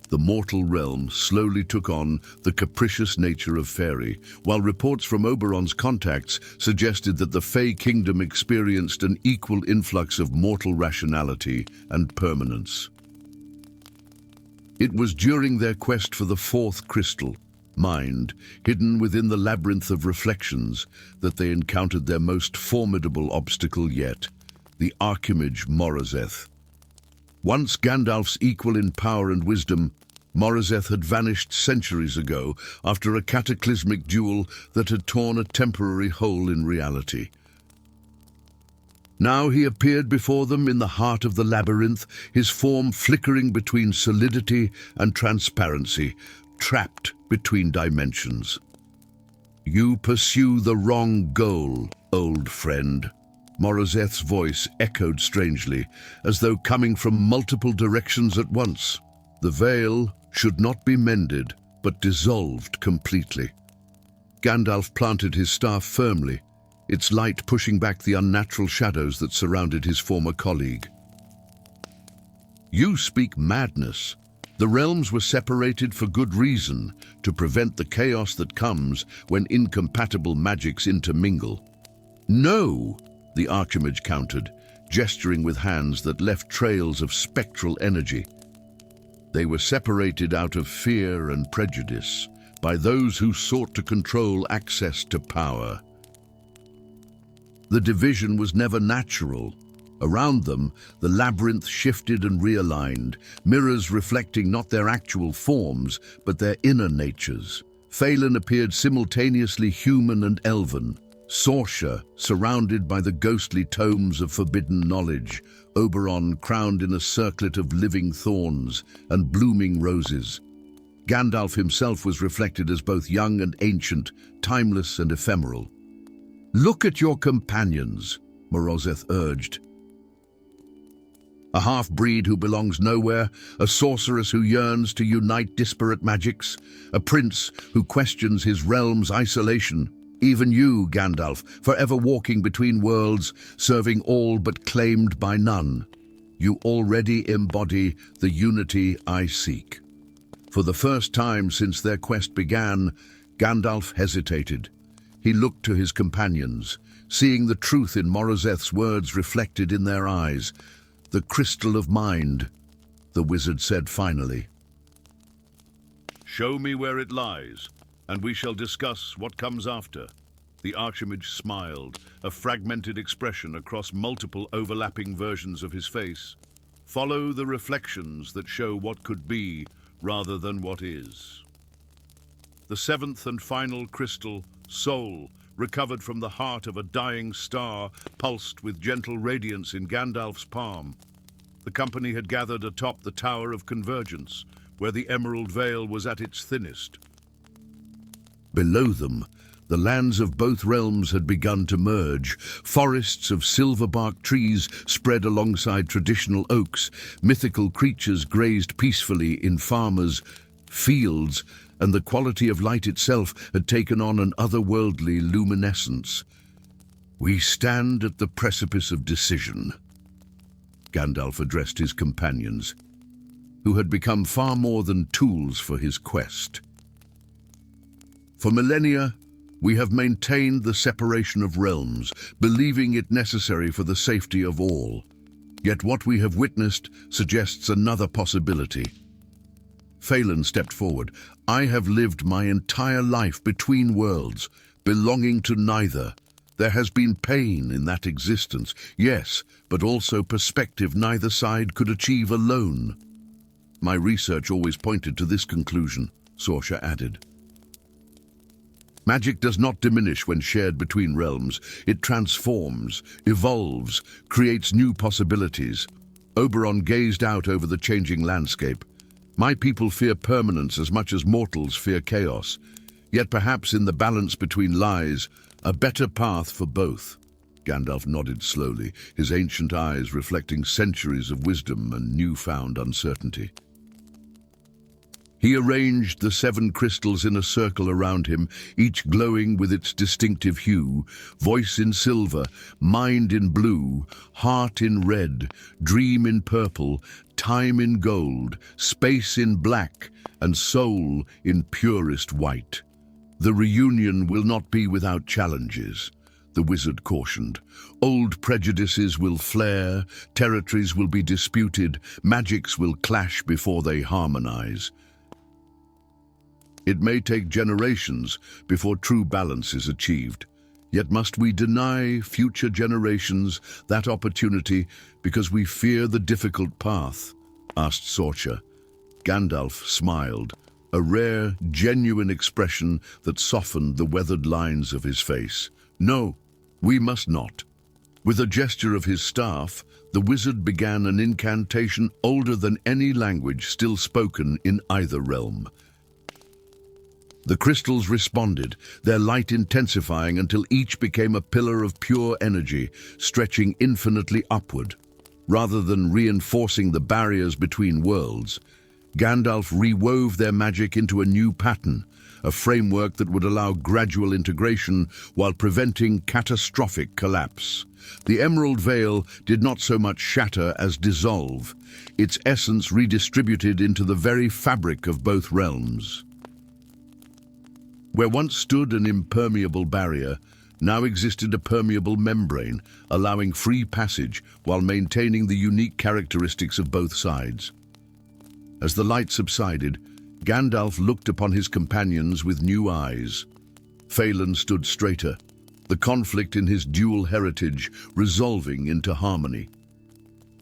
The mortal realm slowly took on the capricious nature of fairy, while reports from Oberon's contacts suggested that the Fey Kingdom experienced an equal influx of mortal rationality and permanence. It was during their quest for the fourth crystal, mind, hidden within the labyrinth of reflections, that they encountered their most formidable obstacle yet, the Archimage Morazeth. Once Gandalf's equal in power and wisdom, Morazeth had vanished centuries ago after a cataclysmic duel that had torn a temporary hole in reality. Now he appeared before them in the heart of the labyrinth, his form flickering between solidity and transparency, trapped between dimensions. "You pursue the wrong goal, old friend." Morazeth's voice echoed strangely, as though coming from multiple directions at once. The veil should not be mended, but dissolved completely. Gandalf planted his staff firmly, its light pushing back the unnatural shadows that surrounded his former colleague. "You speak madness. The realms were separated for good reason, to prevent the chaos that comes when incompatible magics intermingle." "No!" the Archimage countered, gesturing with hands that left trails of spectral energy. They were separated out of fear and prejudice by those who sought to control access to power. The division was never natural. Around them, the labyrinth shifted and realigned, mirrors reflecting not their actual forms, but their inner natures. Phelan appeared simultaneously human and elven, Sorsha surrounded by the ghostly tomes of forbidden knowledge, Oberon crowned in a circlet of living thorns and blooming roses. Gandalf himself was reflected as both young and ancient, timeless and ephemeral. "Look at your companions," Morozeth urged. A half-breed who belongs nowhere, a sorceress who yearns to unite disparate magics, a prince who questions his realm's isolation. Even you, Gandalf, forever walking between worlds, serving all but claimed by none. You already embody the unity I seek. For the first time since their quest began, Gandalf hesitated. He looked to his companions, seeing the truth in Morozeth's words reflected in their eyes. "The crystal of mind," the wizard said finally. "Show me where it lies, and we shall discuss what comes after." The Archimage smiled, a fragmented expression across multiple overlapping versions of his face. "Follow the reflections that show what could be rather than what is." The seventh and final crystal, Soul, recovered from the heart of a dying star, pulsed with gentle radiance in Gandalf's palm. The company had gathered atop the Tower of Convergence, where the Emerald Veil was at its thinnest. Below them, the lands of both realms had begun to merge. Forests of silverbark trees spread alongside traditional oaks. Mythical creatures grazed peacefully in farmers' fields, and the quality of light itself had taken on an otherworldly luminescence. "We stand at the precipice of decision," Gandalf addressed his companions, who had become far more than tools for his quest. "For millennia, we have maintained the separation of realms, believing it necessary for the safety of all. Yet what we have witnessed suggests another possibility." Phelan stepped forward. "I have lived my entire life between worlds, belonging to neither. There has been pain in that existence, yes, but also perspective neither side could achieve alone." "My research always pointed to this conclusion," Sorsha added. "Magic does not diminish when shared between realms. It transforms, evolves, creates new possibilities." Oberon gazed out over the changing landscape. "My people fear permanence as much as mortals fear chaos. Yet perhaps in the balance between lies, a better path for both." Gandalf nodded slowly, his ancient eyes reflecting centuries of wisdom and newfound uncertainty. He arranged the 7 crystals in a circle around him, each glowing with its distinctive hue: voice in silver, mind in blue, heart in red, dream in purple, time in gold, space in black, and soul in purest white. "The reunion will not be without challenges," the wizard cautioned. "Old prejudices will flare, territories will be disputed, magics will clash before they harmonize. It may take generations before true balance is achieved. Yet must we deny future generations that opportunity because we fear the difficult path?" asked Sorsha. Gandalf smiled, a rare, genuine expression that softened the weathered lines of his face. "No, we must not." With a gesture of his staff, the wizard began an incantation older than any language still spoken in either realm. The crystals responded, their light intensifying until each became a pillar of pure energy, stretching infinitely upward. Rather than reinforcing the barriers between worlds, Gandalf rewove their magic into a new pattern, a framework that would allow gradual integration while preventing catastrophic collapse. The Emerald Veil did not so much shatter as dissolve, its essence redistributed into the very fabric of both realms. Where once stood an impermeable barrier, now existed a permeable membrane, allowing free passage while maintaining the unique characteristics of both sides. As the light subsided, Gandalf looked upon his companions with new eyes. Phelan stood straighter, the conflict in his dual heritage resolving into harmony.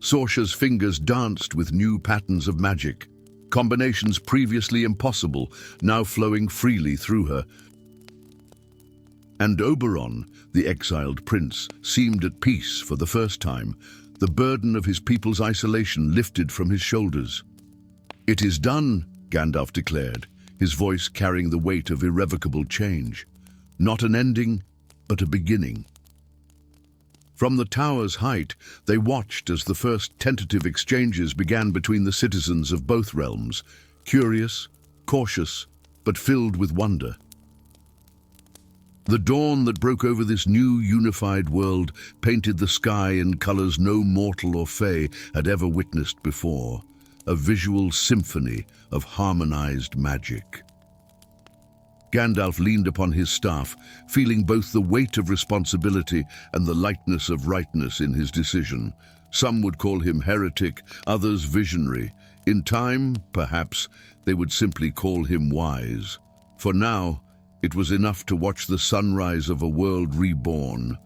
Sorcia's fingers danced with new patterns of magic, combinations previously impossible now flowing freely through her. And Oberon, the exiled prince, seemed at peace for the first time, the burden of his people's isolation lifted from his shoulders. "It is done," Gandalf declared, his voice carrying the weight of irrevocable change. Not an ending, but a beginning. From the tower's height, they watched as the first tentative exchanges began between the citizens of both realms, curious, cautious, but filled with wonder. The dawn that broke over this new unified world painted the sky in colors no mortal or fey had ever witnessed before, a visual symphony of harmonized magic. Gandalf leaned upon his staff, feeling both the weight of responsibility and the lightness of rightness in his decision. Some would call him heretic, others visionary. In time, perhaps, they would simply call him wise. For now, it was enough to watch the sunrise of a world reborn.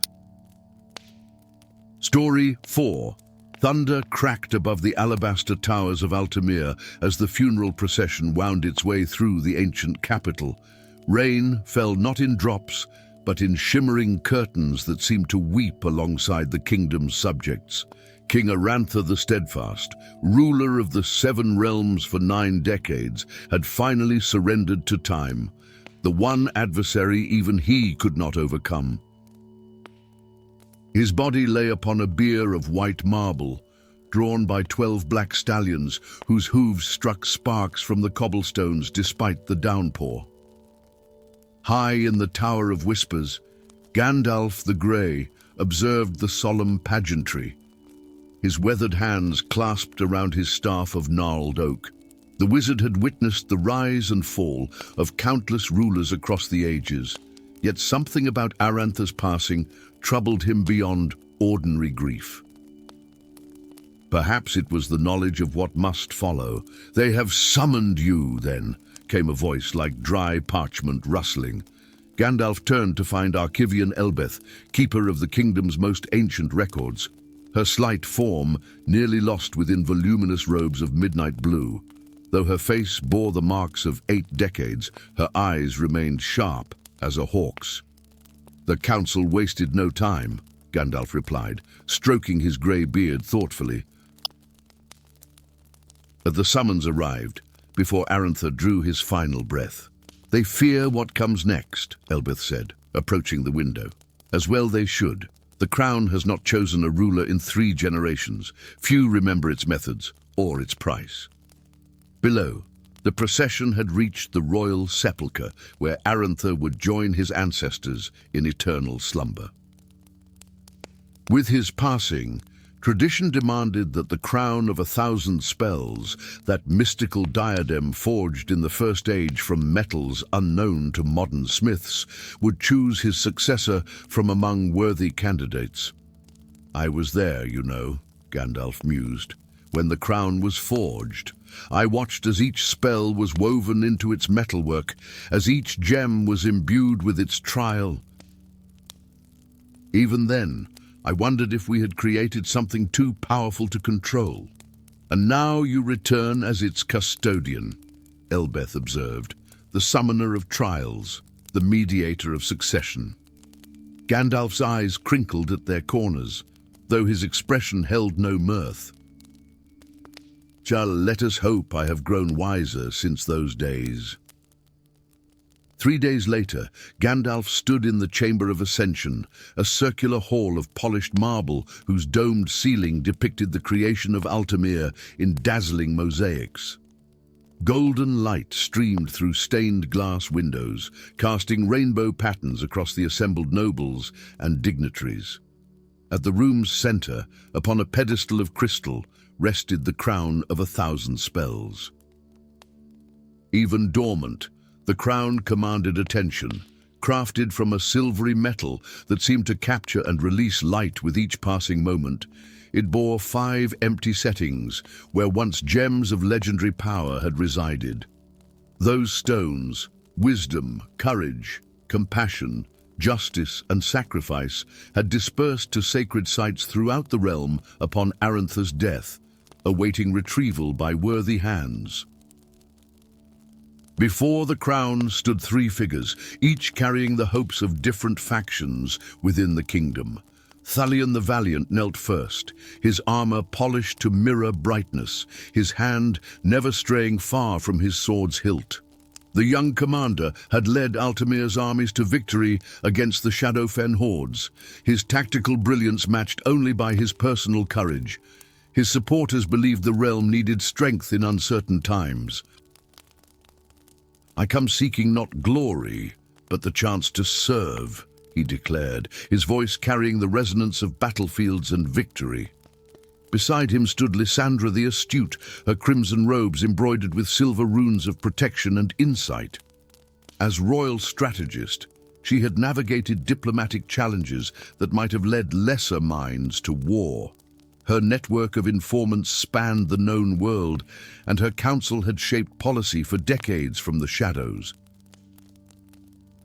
Story 4. Thunder cracked above the alabaster towers of Altamir as the funeral procession wound its way through the ancient capital. Rain fell not in drops, but in shimmering curtains that seemed to weep alongside the kingdom's subjects. King Arantha the Steadfast, ruler of the 7 realms for 9 decades, had finally surrendered to time, the one adversary even he could not overcome. His body lay upon a bier of white marble, drawn by 12 black stallions whose hooves struck sparks from the cobblestones despite the downpour. High in the Tower of Whispers, Gandalf the Grey observed the solemn pageantry, his weathered hands clasped around his staff of gnarled oak. The wizard had witnessed the rise and fall of countless rulers across the ages, yet something about Arantha's passing troubled him beyond ordinary grief. Perhaps it was the knowledge of what must follow. "They have summoned you, then," came a voice like dry parchment rustling. Gandalf turned to find Archivian Elbeth, keeper of the kingdom's most ancient records, her slight form nearly lost within voluminous robes of midnight blue. Though her face bore the marks of 8 decades, her eyes remained sharp as a hawk's. "The council wasted no time," Gandalf replied, stroking his grey beard thoughtfully. The summons arrived, before Arantha drew his final breath. "They fear what comes next," Elbeth said, approaching the window. "As well they should. The crown has not chosen a ruler in 3 generations. Few remember its methods or its price." Below, the procession had reached the royal sepulchre, where Arantha would join his ancestors in eternal slumber. With his passing, tradition demanded that the crown of 1,000 spells, that mystical diadem forged in the First Age from metals unknown to modern smiths, would choose his successor from among worthy candidates. "I was there, you know," Gandalf mused, "when the crown was forged. I watched as each spell was woven into its metalwork, as each gem was imbued with its trial. Even then, I wondered if we had created something too powerful to control. And now you return as its custodian," Elbeth observed, "the summoner of trials, the mediator of succession." Gandalf's eyes crinkled at their corners, though his expression held no mirth. Let us hope I have grown wiser since those days." 3 days later, Gandalf stood in the Chamber of Ascension, a circular hall of polished marble whose domed ceiling depicted the creation of Altamir in dazzling mosaics. Golden light streamed through stained glass windows, casting rainbow patterns across the assembled nobles and dignitaries. At the room's center, upon a pedestal of crystal, rested the crown of 1,000 spells. Even dormant, the crown commanded attention, crafted from a silvery metal that seemed to capture and release light with each passing moment. It bore 5 empty settings where once gems of legendary power had resided. Those stones, wisdom, courage, compassion, justice and sacrifice, had dispersed to sacred sites throughout the realm upon Arantha's death, awaiting retrieval by worthy hands. Before the crown stood 3 figures, each carrying the hopes of different factions within the kingdom. Thalion the Valiant knelt first, his armor polished to mirror brightness, his hand never straying far from his sword's hilt. The young commander had led Altamir's armies to victory against the Shadowfen hordes, his tactical brilliance matched only by his personal courage. His supporters believed the realm needed strength in uncertain times. "I come seeking not glory, but the chance to serve," he declared, his voice carrying the resonance of battlefields and victory. Beside him stood Lysandra the Astute, her crimson robes embroidered with silver runes of protection and insight. As royal strategist, she had navigated diplomatic challenges that might have led lesser minds to war. Her network of informants spanned the known world, and her counsel had shaped policy for decades from the shadows.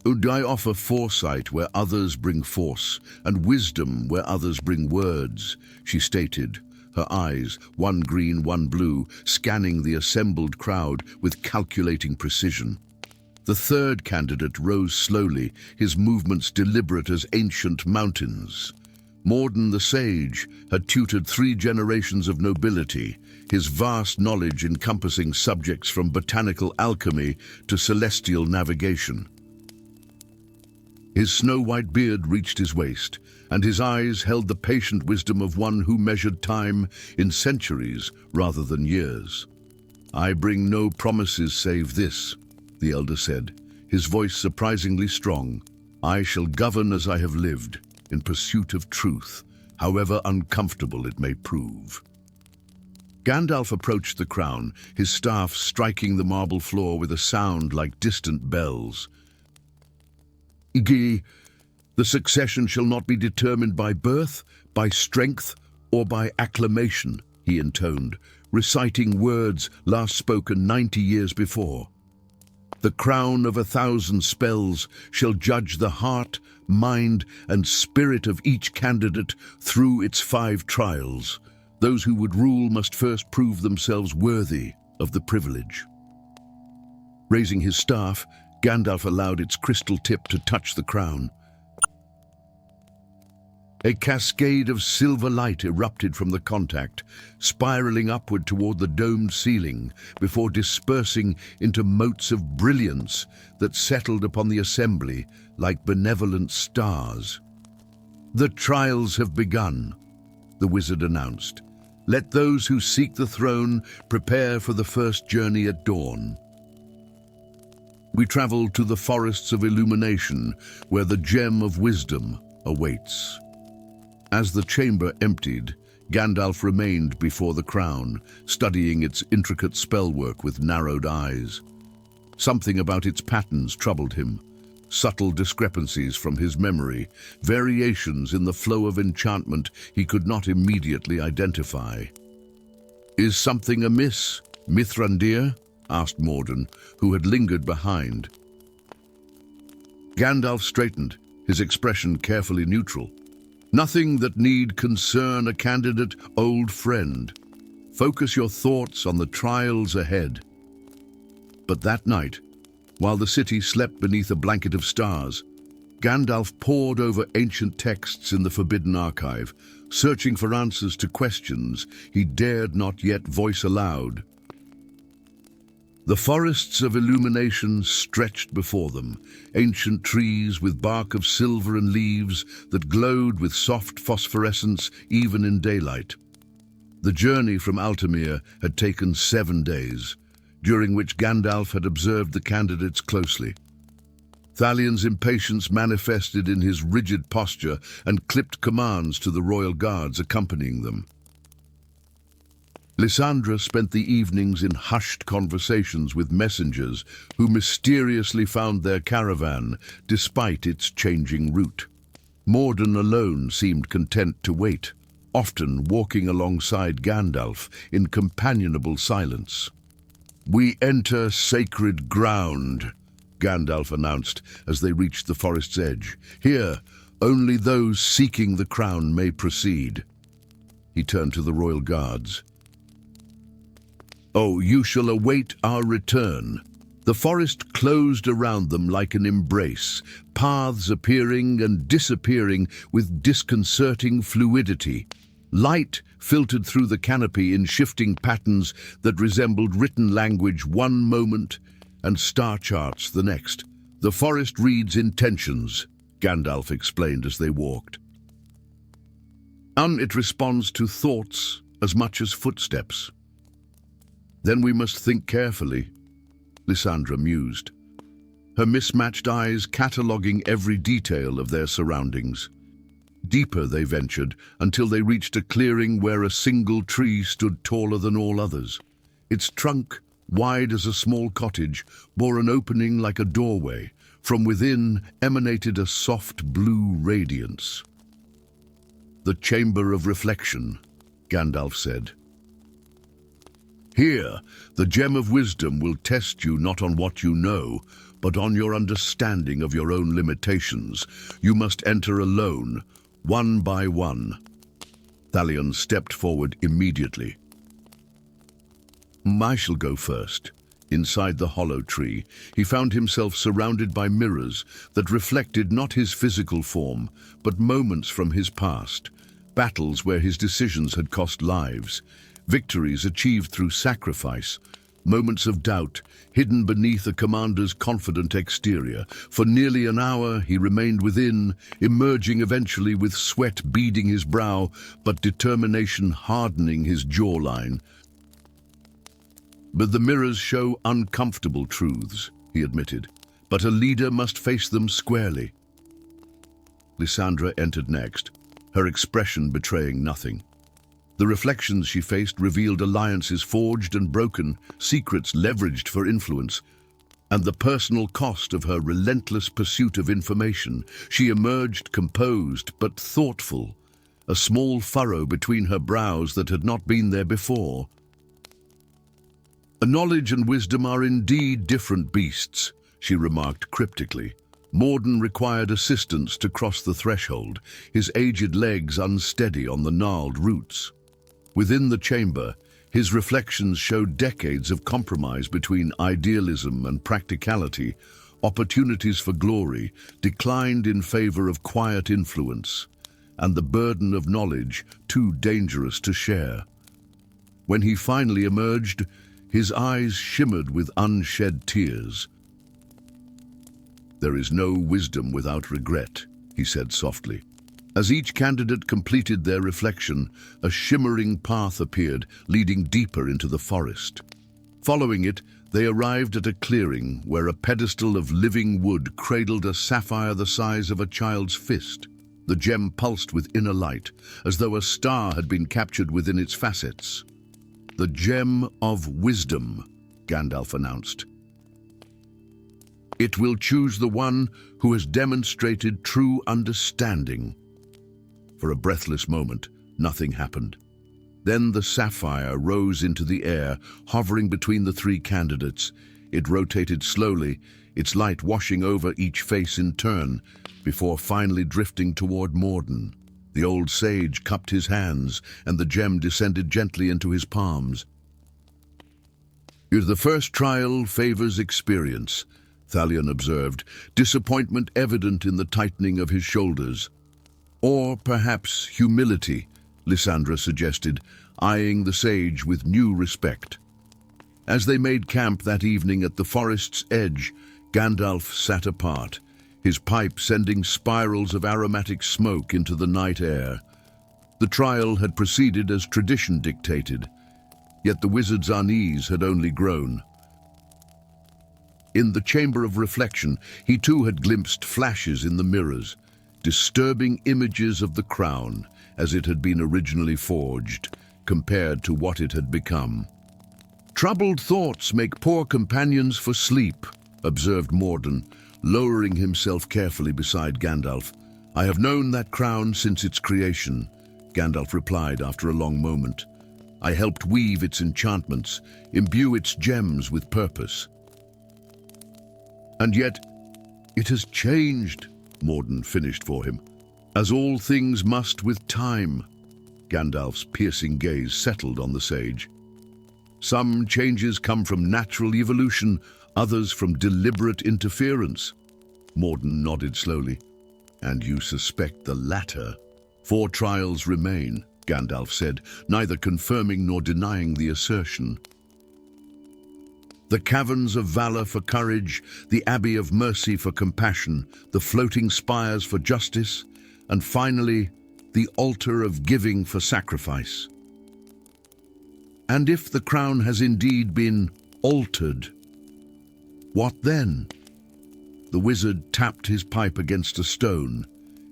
"I offer foresight where others bring force, and wisdom where others bring words," she stated, her eyes, one green, one blue, scanning the assembled crowd with calculating precision. The third candidate rose slowly, his movements deliberate as ancient mountains. Morden the Sage had tutored 3 generations of nobility, his vast knowledge encompassing subjects from botanical alchemy to celestial navigation. His snow-white beard reached his waist, and his eyes held the patient wisdom of one who measured time in centuries rather than years. "I bring no promises save this," the elder said, his voice surprisingly strong. "I shall govern as I have lived, in pursuit of truth, however uncomfortable it may prove." Gandalf approached the crown, his staff striking the marble floor with a sound like distant bells. "The succession shall not be determined by birth, by strength, or by acclamation," he intoned, reciting words last spoken 90 years before. "The crown of 1,000 spells shall judge the heart, mind, and spirit of each candidate through its 5 trials. Those who would rule must first prove themselves worthy of the privilege." Raising his staff, Gandalf allowed its crystal tip to touch the crown. A cascade of silver light erupted from the contact, spiraling upward toward the domed ceiling before dispersing into motes of brilliance that settled upon the assembly like benevolent stars. "The trials have begun," the wizard announced. "Let those who seek the throne prepare for the first journey at dawn." We travel to the forests of illumination, where the gem of wisdom awaits. As the chamber emptied, Gandalf remained before the crown, studying its intricate spellwork with narrowed eyes. Something about its patterns troubled him, subtle discrepancies from his memory, variations in the flow of enchantment he could not immediately identify. "Is something amiss, Mithrandir?" asked Morden, who had lingered behind. Gandalf straightened, his expression carefully neutral. "Nothing that need concern a candidate, old friend. Focus your thoughts on the trials ahead." But that night, while the city slept beneath a blanket of stars, Gandalf pored over ancient texts in the Forbidden Archive, searching for answers to questions he dared not yet voice aloud. The forests of illumination stretched before them, ancient trees with bark of silver and leaves that glowed with soft phosphorescence even in daylight. The journey from Altamir had taken 7 days, during which Gandalf had observed the candidates closely. Thalion's impatience manifested in his rigid posture and clipped commands to the royal guards accompanying them. Lysandra spent the evenings in hushed conversations with messengers who mysteriously found their caravan despite its changing route. Morden alone seemed content to wait, often walking alongside Gandalf in companionable silence. "We enter sacred ground," Gandalf announced as they reached the forest's edge. "Here, only those seeking the crown may proceed." He turned to the royal guards. "Oh, you shall await our return." The forest closed around them like an embrace, paths appearing and disappearing with disconcerting fluidity. Light filtered through the canopy in shifting patterns that resembled written language one moment and star charts the next. "The forest reads intentions," Gandalf explained as they walked. "It responds to thoughts as much as footsteps." "Then we must think carefully," Lysandra mused, her mismatched eyes cataloguing every detail of their surroundings. Deeper they ventured until they reached a clearing where a single tree stood taller than all others. Its trunk, wide as a small cottage, bore an opening like a doorway. From within emanated a soft blue radiance. "The Chamber of Reflection," Gandalf said. "Here, the gem of wisdom will test you not on what you know, but on your understanding of your own limitations. You must enter alone, one by one." Thalion stepped forward immediately. "I shall go first." Inside the hollow tree, he found himself surrounded by mirrors that reflected not his physical form, but moments from his past, battles where his decisions had cost lives, victories achieved through sacrifice, moments of doubt hidden beneath a commander's confident exterior. For nearly an hour he remained within, emerging eventually with sweat beading his brow, but determination hardening his jawline. "But the mirrors show uncomfortable truths," he admitted, "but a leader must face them squarely." Lysandra entered next, her expression betraying nothing. The reflections she faced revealed alliances forged and broken, secrets leveraged for influence, and the personal cost of her relentless pursuit of information. She emerged composed but thoughtful, a small furrow between her brows that had not been there before. "Knowledge and wisdom are indeed different beasts," she remarked cryptically. Morden required assistance to cross the threshold, his aged legs unsteady on the gnarled roots. Within the chamber, his reflections showed decades of compromise between idealism and practicality. Opportunities for glory declined in favor of quiet influence, and the burden of knowledge too dangerous to share. When he finally emerged, his eyes shimmered with unshed tears. "There is no wisdom without regret," he said softly. As each candidate completed their reflection, a shimmering path appeared, leading deeper into the forest. Following it, they arrived at a clearing where a pedestal of living wood cradled a sapphire the size of a child's fist. The gem pulsed with inner light, as though a star had been captured within its facets. "The Gem of Wisdom," Gandalf announced. "It will choose the one who has demonstrated true understanding." For a breathless moment, nothing happened. Then the sapphire rose into the air, hovering between the three candidates. It rotated slowly, its light washing over each face in turn, before finally drifting toward Morden. The old sage cupped his hands, and the gem descended gently into his palms. "The first trial favors experience," Thalion observed, disappointment evident in the tightening of his shoulders. "Or perhaps humility," Lysandra suggested, eyeing the sage with new respect. As they made camp that evening at the forest's edge, Gandalf sat apart, his pipe sending spirals of aromatic smoke into the night air. The trial had proceeded as tradition dictated, yet the wizard's unease had only grown. In the Chamber of Reflection, he too had glimpsed flashes in the mirrors, disturbing images of the crown as it had been originally forged. compared to what it had become. "Troubled thoughts make poor companions for sleep," observed Morden, lowering himself carefully beside Gandalf. "I have known that crown since its creation," Gandalf replied after a long moment. "I helped weave its enchantments, imbue its gems with purpose." "And yet, it has changed," Morden finished for him. "As all things must with time." Gandalf's piercing gaze settled on the sage. "Some changes come from natural evolution, others from deliberate interference." Morden nodded slowly. "And you suspect the latter?" "4 trials remain," Gandalf said, neither confirming nor denying the assertion. "The Caverns of Valor for courage, the Abbey of Mercy for compassion, the Floating Spires for justice, and finally, the Altar of Giving for sacrifice." "And if the crown has indeed been altered, what then?" The wizard tapped his pipe against a stone,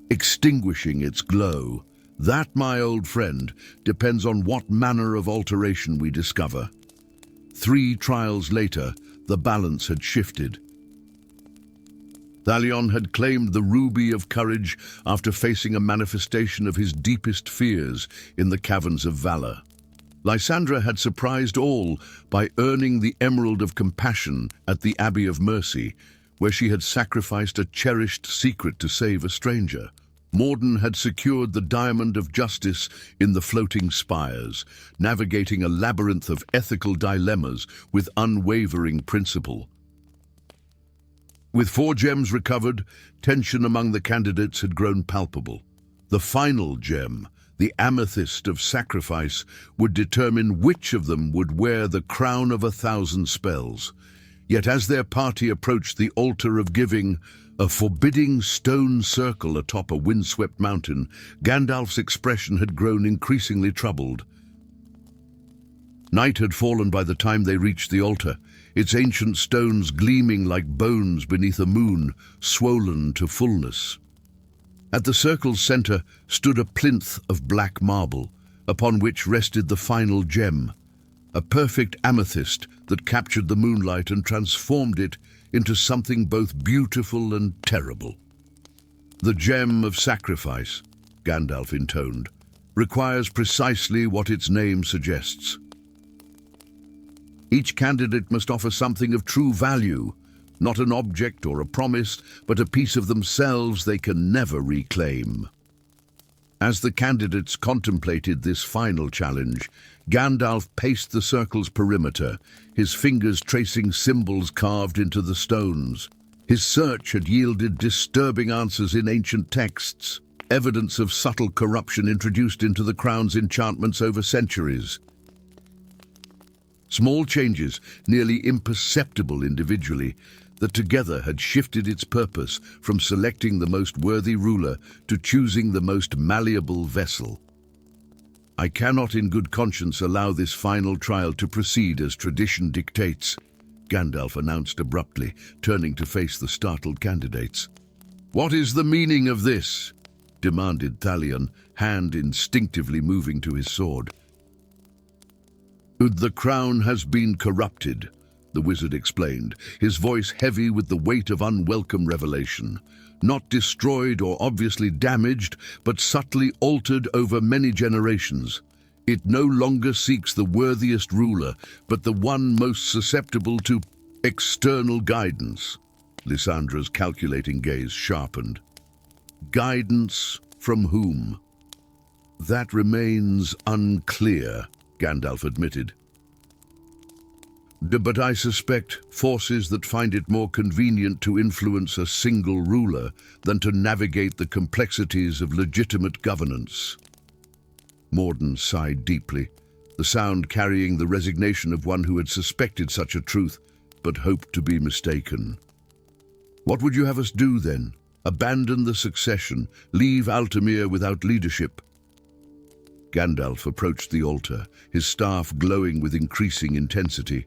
extinguishing its glow. "That, my old friend, depends on what manner of alteration we discover." 3 trials later, the balance had shifted. Thalion had claimed the Ruby of Courage after facing a manifestation of his deepest fears in the Caverns of Valor. Lysandra had surprised all by earning the Emerald of Compassion at the Abbey of Mercy, where she had sacrificed a cherished secret to save a stranger. Morden had secured the Diamond of Justice in the Floating Spires, navigating a labyrinth of ethical dilemmas with unwavering principle. With 4 gems recovered, tension among the candidates had grown palpable. The final gem, the Amethyst of Sacrifice, would determine which of them would wear the crown of 1,000 spells. Yet as their party approached the Altar of Giving, a forbidding stone circle atop a windswept mountain, Gandalf's expression had grown increasingly troubled. Night had fallen by the time they reached the altar, its ancient stones gleaming like bones beneath a moon, swollen to fullness. At the circle's center stood a plinth of black marble, upon which rested the final gem, a perfect amethyst that captured the moonlight and transformed it into something both beautiful and terrible. "The gem of sacrifice," Gandalf intoned, "requires precisely what its name suggests. Each candidate must offer something of true value, not an object or a promise, but a piece of themselves they can never reclaim." As the candidates contemplated this final challenge, Gandalf paced the circle's perimeter, his fingers tracing symbols carved into the stones. His search had yielded disturbing answers in ancient texts, evidence of subtle corruption introduced into the crown's enchantments over centuries. Small changes, nearly imperceptible individually, that together had shifted its purpose from selecting the most worthy ruler to choosing the most malleable vessel. "I cannot in good conscience allow this final trial to proceed as tradition dictates," Gandalf announced abruptly, turning to face the startled candidates. "What is the meaning of this?" demanded Thalion, hand instinctively moving to his sword. "The crown has been corrupted," the wizard explained, his voice heavy with the weight of unwelcome revelation. "Not destroyed or obviously damaged, but subtly altered over many generations. It no longer seeks the worthiest ruler, but the one most susceptible to external guidance." Lysandra's calculating gaze sharpened. "Guidance from whom?" "That remains unclear," Gandalf admitted. "But I suspect forces that find it more convenient to influence a single ruler than to navigate the complexities of legitimate governance." Morden sighed deeply, the sound carrying the resignation of one who had suspected such a truth, but hoped to be mistaken. "What would you have us do, then? Abandon the succession, leave Altamir without leadership?" Gandalf approached the altar, his staff glowing with increasing intensity.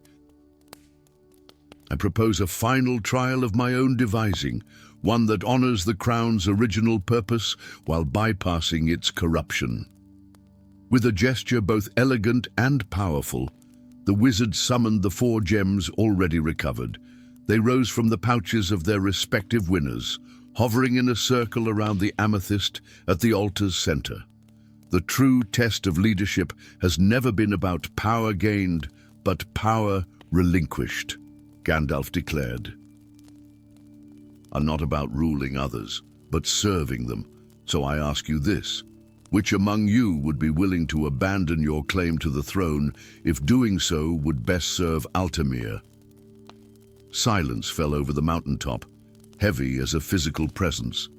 "I propose a final trial of my own devising, one that honors the crown's original purpose while bypassing its corruption." With a gesture both elegant and powerful, the wizard summoned the 4 gems already recovered. They rose from the pouches of their respective winners, hovering in a circle around the amethyst at the altar's center. The true test of leadership has never been about power gained, but power relinquished, Gandalf declared. Are not about ruling others, but serving them. So I ask you this: which among you would be willing to abandon your claim to the throne if doing so would best serve Altamir? Silence fell over the mountaintop, heavy as a physical presence.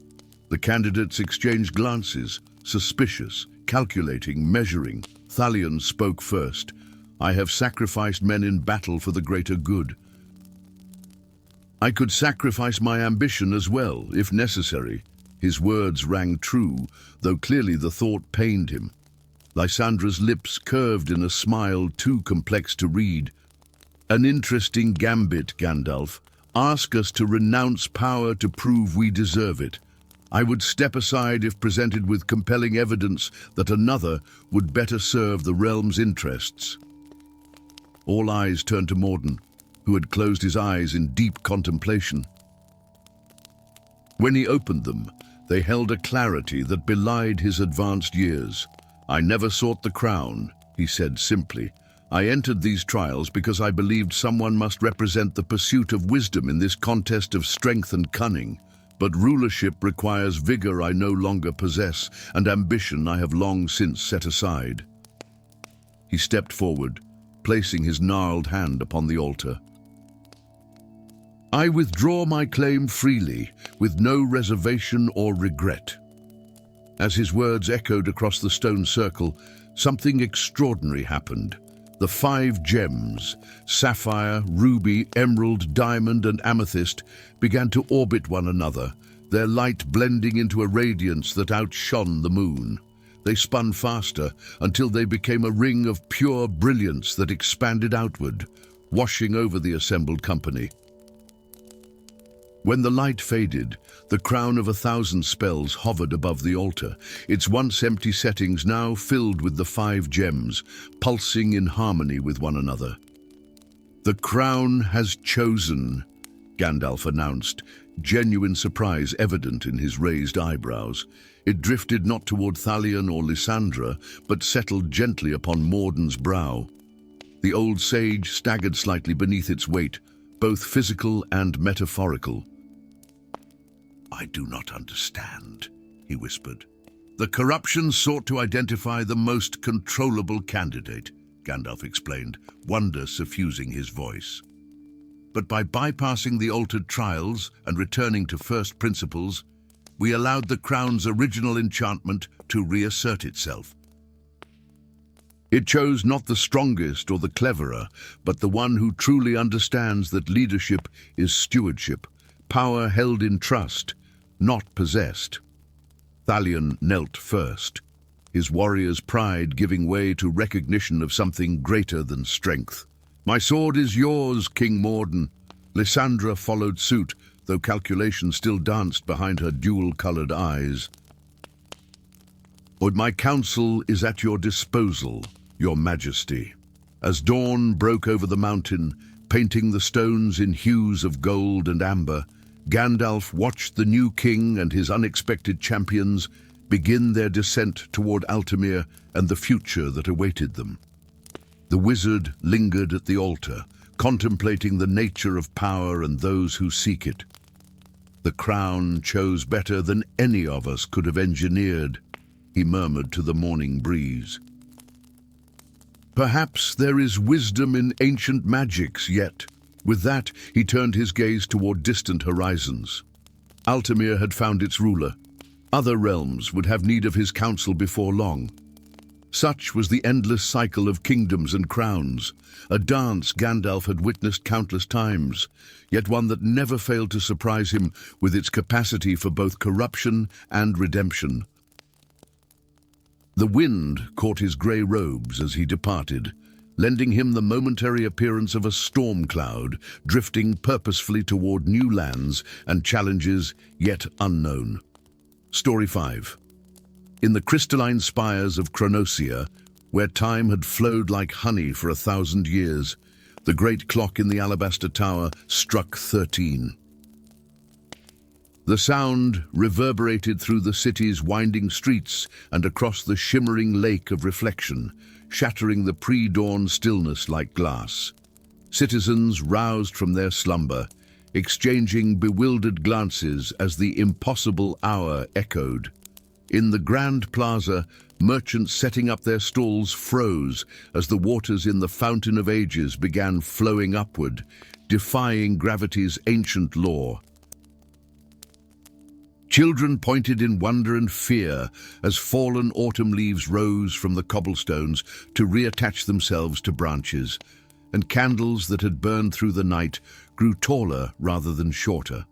The candidates exchanged glances, suspicious, calculating, measuring. Thalion spoke first. I have sacrificed men in battle for the greater good. I could sacrifice my ambition as well, if necessary. His words rang true, though clearly the thought pained him. Lysandra's lips curved in a smile too complex to read. An interesting gambit, Gandalf. Ask us to renounce power to prove we deserve it. I would step aside if presented with compelling evidence that another would better serve the realm's interests. All eyes turned to Morden, who had closed his eyes in deep contemplation. When he opened them, they held a clarity that belied his advanced years. I never sought the crown, he said simply. I entered these trials because I believed someone must represent the pursuit of wisdom in this contest of strength and cunning. But rulership requires vigor I no longer possess, and ambition I have long since set aside. He stepped forward, placing his gnarled hand upon the altar. I withdraw my claim freely, with no reservation or regret. As his words echoed across the stone circle, something extraordinary happened. The 5 gems, sapphire, ruby, emerald, diamond, and amethyst, began to orbit one another, their light blending into a radiance that outshone the moon. They spun faster until they became a ring of pure brilliance that expanded outward, washing over the assembled company. When the light faded, the crown of 1,000 spells hovered above the altar, its once empty settings now filled with the 5 gems, pulsing in harmony with one another. The crown has chosen, Gandalf announced, genuine surprise evident in his raised eyebrows. It drifted not toward Thalion or Lysandra, but settled gently upon Morden's brow. The old sage staggered slightly beneath its weight, both physical and metaphorical. I do not understand, he whispered. The corruption sought to identify the most controllable candidate, Gandalf explained, wonder suffusing his voice. But by bypassing the altered trials and returning to first principles, we allowed the crown's original enchantment to reassert itself. It chose not the strongest or the cleverer, but the one who truly understands that leadership is stewardship, power held in trust, not possessed. Thalion knelt first, his warrior's pride giving way to recognition of something greater than strength. My sword is yours, King Morden. Lysandra followed suit, though calculation still danced behind her dual-colored eyes. But my counsel is at your disposal, Your Majesty. As dawn broke over the mountain, painting the stones in hues of gold and amber, Gandalf watched the new king and his unexpected champions begin their descent toward Altamir and the future that awaited them. The wizard lingered at the altar, contemplating the nature of power and those who seek it. The crown chose better than any of us could have engineered, he murmured to the morning breeze. Perhaps there is wisdom in ancient magics yet. With that, he turned his gaze toward distant horizons. Altamir had found its ruler. Other realms would have need of his counsel before long. Such was the endless cycle of kingdoms and crowns, a dance Gandalf had witnessed countless times, yet one that never failed to surprise him with its capacity for both corruption and redemption. The wind caught his grey robes as he departed, lending him the momentary appearance of a storm cloud drifting purposefully toward new lands and challenges yet unknown. Story 5. In the crystalline spires of Chronosia, where time had flowed like honey for 1,000 years, the great clock in the alabaster tower struck 13. The sound reverberated through the city's winding streets and across the shimmering lake of reflection, shattering the pre-dawn stillness like glass. Citizens roused from their slumber, exchanging bewildered glances as the impossible hour echoed. In the grand plaza, merchants setting up their stalls froze as the waters in the Fountain of Ages began flowing upward, defying gravity's ancient law. Children pointed in wonder and fear as fallen autumn leaves rose from the cobblestones to reattach themselves to branches, and candles that had burned through the night grew taller rather than shorter.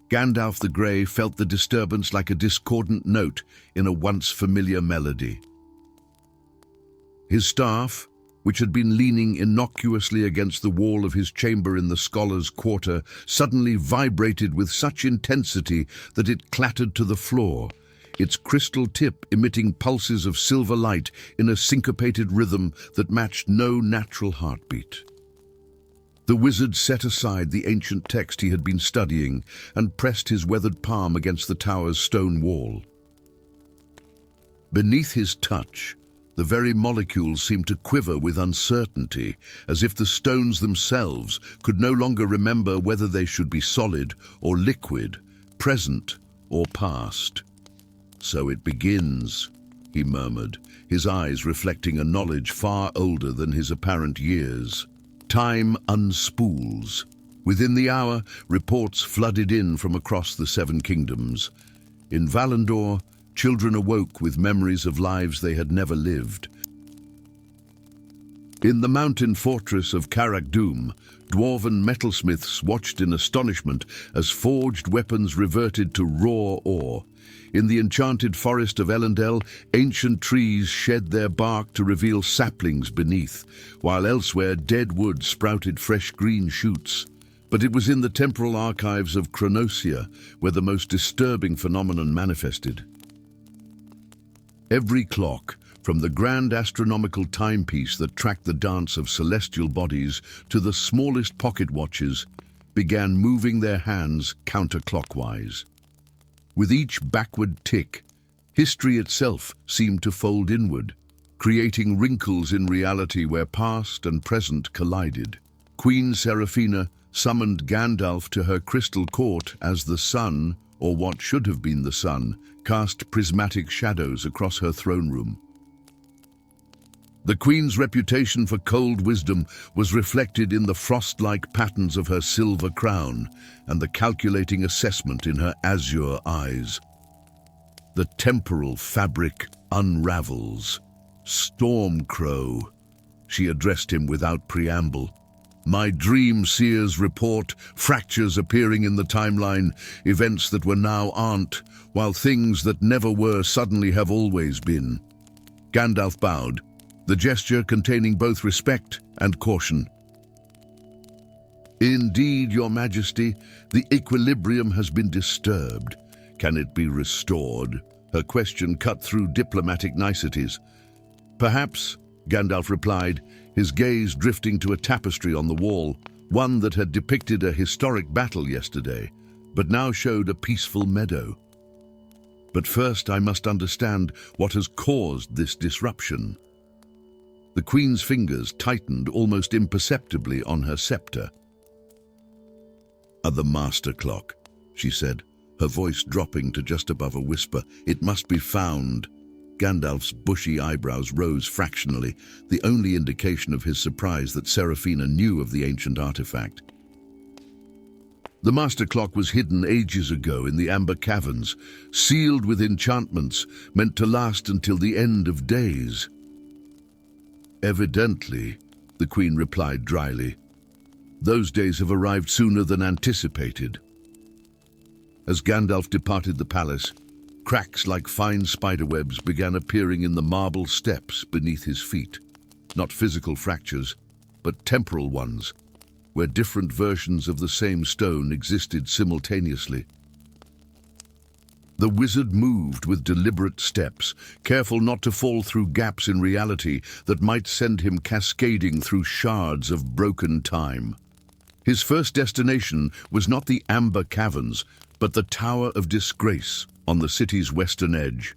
Gandalf the Grey felt the disturbance like a discordant note in a once familiar melody. His staff, which had been leaning innocuously against the wall of his chamber in the Scholars' Quarter, suddenly vibrated with such intensity that it clattered to the floor, its crystal tip emitting pulses of silver light in a syncopated rhythm that matched no natural heartbeat. The wizard set aside the ancient text he had been studying and pressed his weathered palm against the tower's stone wall. Beneath his touch, the very molecules seemed to quiver with uncertainty, as if the stones themselves could no longer remember whether they should be solid or liquid, present or past. "So it begins," he murmured, his eyes reflecting a knowledge far older than his apparent years. Time unspools. Within the hour, reports flooded in from across the Seven Kingdoms. In Valandor, children awoke with memories of lives they had never lived. In the mountain fortress of Carak-Dûm, dwarven metalsmiths watched in astonishment as forged weapons reverted to raw ore. In the enchanted forest of Elendel, ancient trees shed their bark to reveal saplings beneath, while elsewhere dead wood sprouted fresh green shoots. But it was in the temporal archives of Chronosia where the most disturbing phenomenon manifested. Every clock, from the grand astronomical timepiece that tracked the dance of celestial bodies to the smallest pocket watches, began moving their hands counterclockwise. With each backward tick, history itself seemed to fold inward, creating wrinkles in reality where past and present collided. Queen Seraphina summoned Gandalf to her crystal court as the sun, or what should have been the sun, cast prismatic shadows across her throne room. The Queen's reputation for cold wisdom was reflected in the frost-like patterns of her silver crown and the calculating assessment in her azure eyes. The temporal fabric unravels. "Stormcrow," she addressed him without preamble. "My dream seers report fractures appearing in the timeline, events that were now aren't, while things that never were suddenly have always been." Gandalf bowed, the gesture containing both respect and caution. "Indeed, Your Majesty, the equilibrium has been disturbed. Can it be restored?" Her question cut through diplomatic niceties. "Perhaps," Gandalf replied, his gaze drifting to a tapestry on the wall, one that had depicted a historic battle yesterday, but now showed a peaceful meadow. "But first I must understand what has caused this disruption." The Queen's fingers tightened almost imperceptibly on her scepter. "The master clock," she said, her voice dropping to just above a whisper. "It must be found." Gandalf's bushy eyebrows rose fractionally, the only indication of his surprise that Seraphina knew of the ancient artifact. "The master clock was hidden ages ago in the Amber Caverns, sealed with enchantments meant to last until the end of days." "Evidently," the Queen replied dryly. "Those days have arrived sooner than anticipated." As Gandalf departed the palace, cracks like fine spiderwebs began appearing in the marble steps beneath his feet. Not physical fractures, but temporal ones, where different versions of the same stone existed simultaneously. The wizard moved with deliberate steps, careful not to fall through gaps in reality that might send him cascading through shards of broken time. His first destination was not the Amber Caverns, but the Tower of Disgrace on the city's western edge.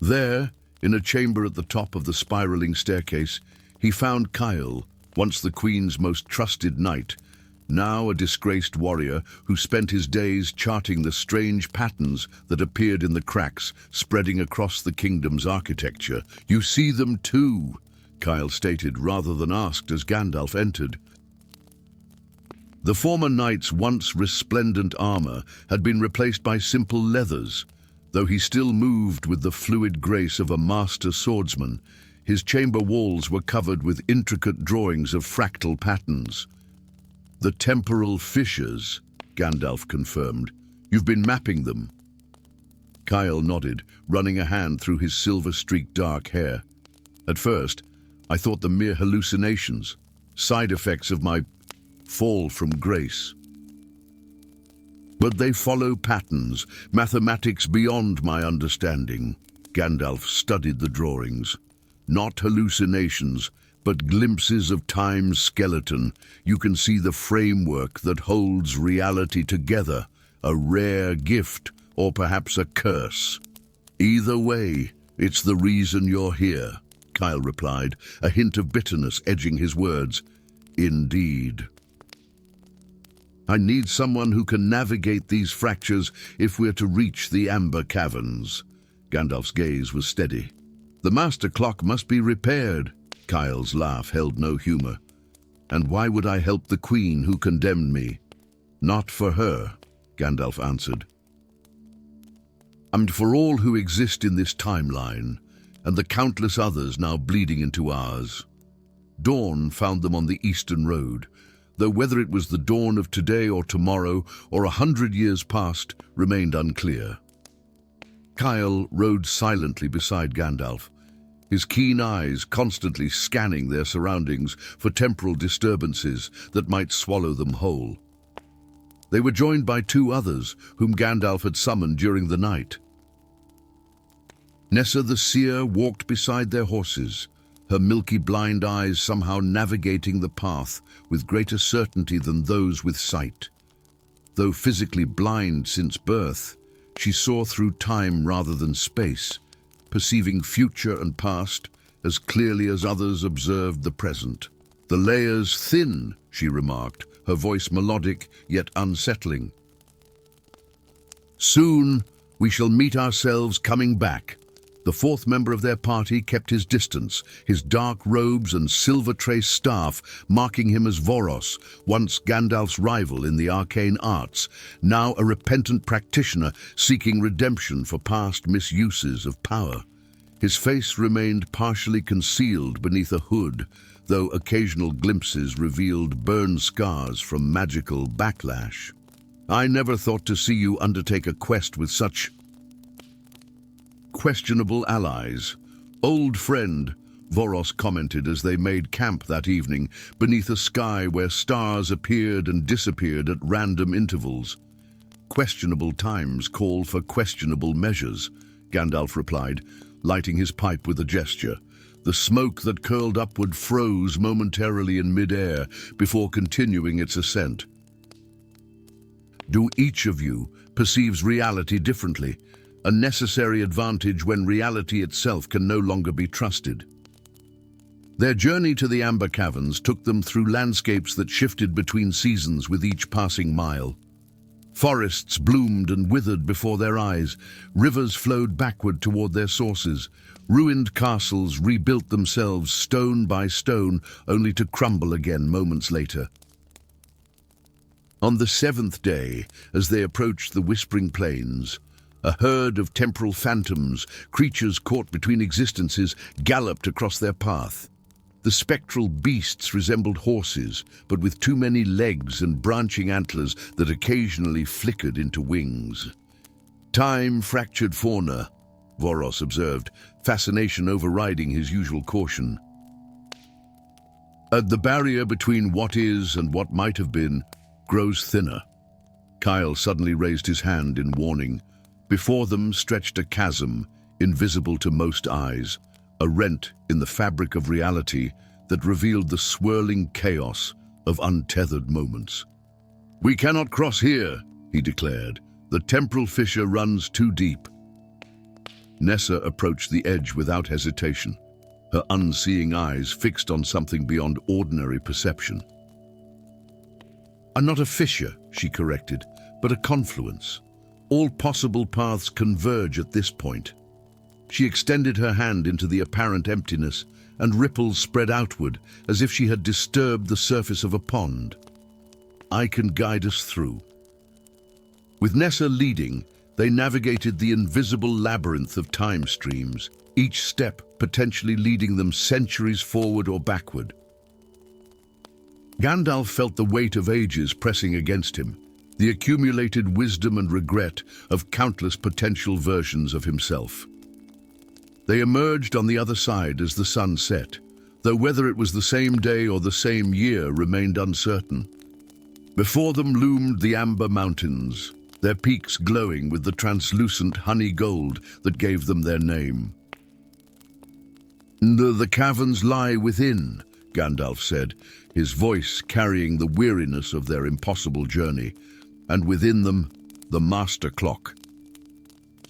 There, in a chamber at the top of the spiraling staircase, he found Kyle, once the Queen's most trusted knight, now a disgraced warrior who spent his days charting the strange patterns that appeared in the cracks spreading across the kingdom's architecture. "You see them too," Kyle stated rather than asked as Gandalf entered. The former knight's once resplendent armor had been replaced by simple leathers. Though he still moved with the fluid grace of a master swordsman, his chamber walls were covered with intricate drawings of fractal patterns. "The temporal fissures," Gandalf confirmed. "You've been mapping them." Kyle nodded, running a hand through his silver-streaked dark hair. "At first, I thought them mere hallucinations, side effects of my fall from grace. But they follow patterns, mathematics beyond my understanding." Gandalf studied the drawings. "Not hallucinations, but glimpses of time's skeleton. You can see the framework that holds reality together, a rare gift or perhaps a curse. Either way, it's the reason you're here," Kyle replied, a hint of bitterness edging his words. "Indeed. I need someone who can navigate these fractures if we're to reach the Amber Caverns." Gandalf's gaze was steady. "The master clock must be repaired." Kyle's laugh held no humor. "And why would I help the Queen who condemned me?" "Not for her," Gandalf answered. "And for all who exist in this timeline, and the countless others now bleeding into ours." Dawn found them on the eastern road, though whether it was the dawn of today or tomorrow or 100 years past remained unclear. Kyle rode silently beside Gandalf, his keen eyes constantly scanning their surroundings for temporal disturbances that might swallow them whole. They were joined by two others whom Gandalf had summoned during the night. Nessa the Seer walked beside their horses, her milky blind eyes somehow navigating the path with greater certainty than those with sight. Though physically blind since birth, she saw through time rather than space, perceiving future and past as clearly as others observed the present. "The layers thin," she remarked, her voice melodic yet unsettling. "Soon we shall meet ourselves coming back." The fourth member of their party kept his distance, his dark robes and silver-traced staff marking him as Voros, once Gandalf's rival in the arcane arts, now a repentant practitioner seeking redemption for past misuses of power. His face remained partially concealed beneath a hood, though occasional glimpses revealed burn scars from magical backlash. "I never thought to see you undertake a quest with such questionable allies." "Old friend," Voros commented as they made camp that evening beneath a sky where stars appeared and disappeared at random intervals. "Questionable times call for questionable measures," Gandalf replied, lighting his pipe with a gesture. The smoke that curled upward froze momentarily in mid-air before continuing its ascent. "Do each of you perceives reality differently? A necessary advantage when reality itself can no longer be trusted." Their journey to the Amber Caverns took them through landscapes that shifted between seasons with each passing mile. Forests bloomed and withered before their eyes, rivers flowed backward toward their sources, ruined castles rebuilt themselves stone by stone only to crumble again moments later. On the seventh day, as they approached the Whispering Plains, a herd of temporal phantoms, creatures caught between existences, galloped across their path. The spectral beasts resembled horses, but with too many legs and branching antlers that occasionally flickered into wings. "Time-fractured fauna," Voros observed, fascination overriding his usual caution. "The barrier between what is and what might have been grows thinner." Kyle suddenly raised his hand in warning. Before them stretched a chasm, invisible to most eyes, a rent in the fabric of reality that revealed the swirling chaos of untethered moments. "We cannot cross here," he declared. "The temporal fissure runs too deep." Nessa approached the edge without hesitation, her unseeing eyes fixed on something beyond ordinary perception. "Not a fissure," she corrected, "but a confluence. All possible paths converge at this point." She extended her hand into the apparent emptiness, and ripples spread outward as if she had disturbed the surface of a pond. "I can guide us through." With Nessa leading, they navigated the invisible labyrinth of time streams, each step potentially leading them centuries forward or backward. Gandalf felt the weight of ages pressing against him, the accumulated wisdom and regret of countless potential versions of himself. They emerged on the other side as the sun set, though whether it was the same day or the same year remained uncertain. Before them loomed the Amber Mountains, their peaks glowing with the translucent honey gold that gave them their name. The caverns lie within," Gandalf said, his voice carrying the weariness of their impossible journey, "and within them, the Master Clock."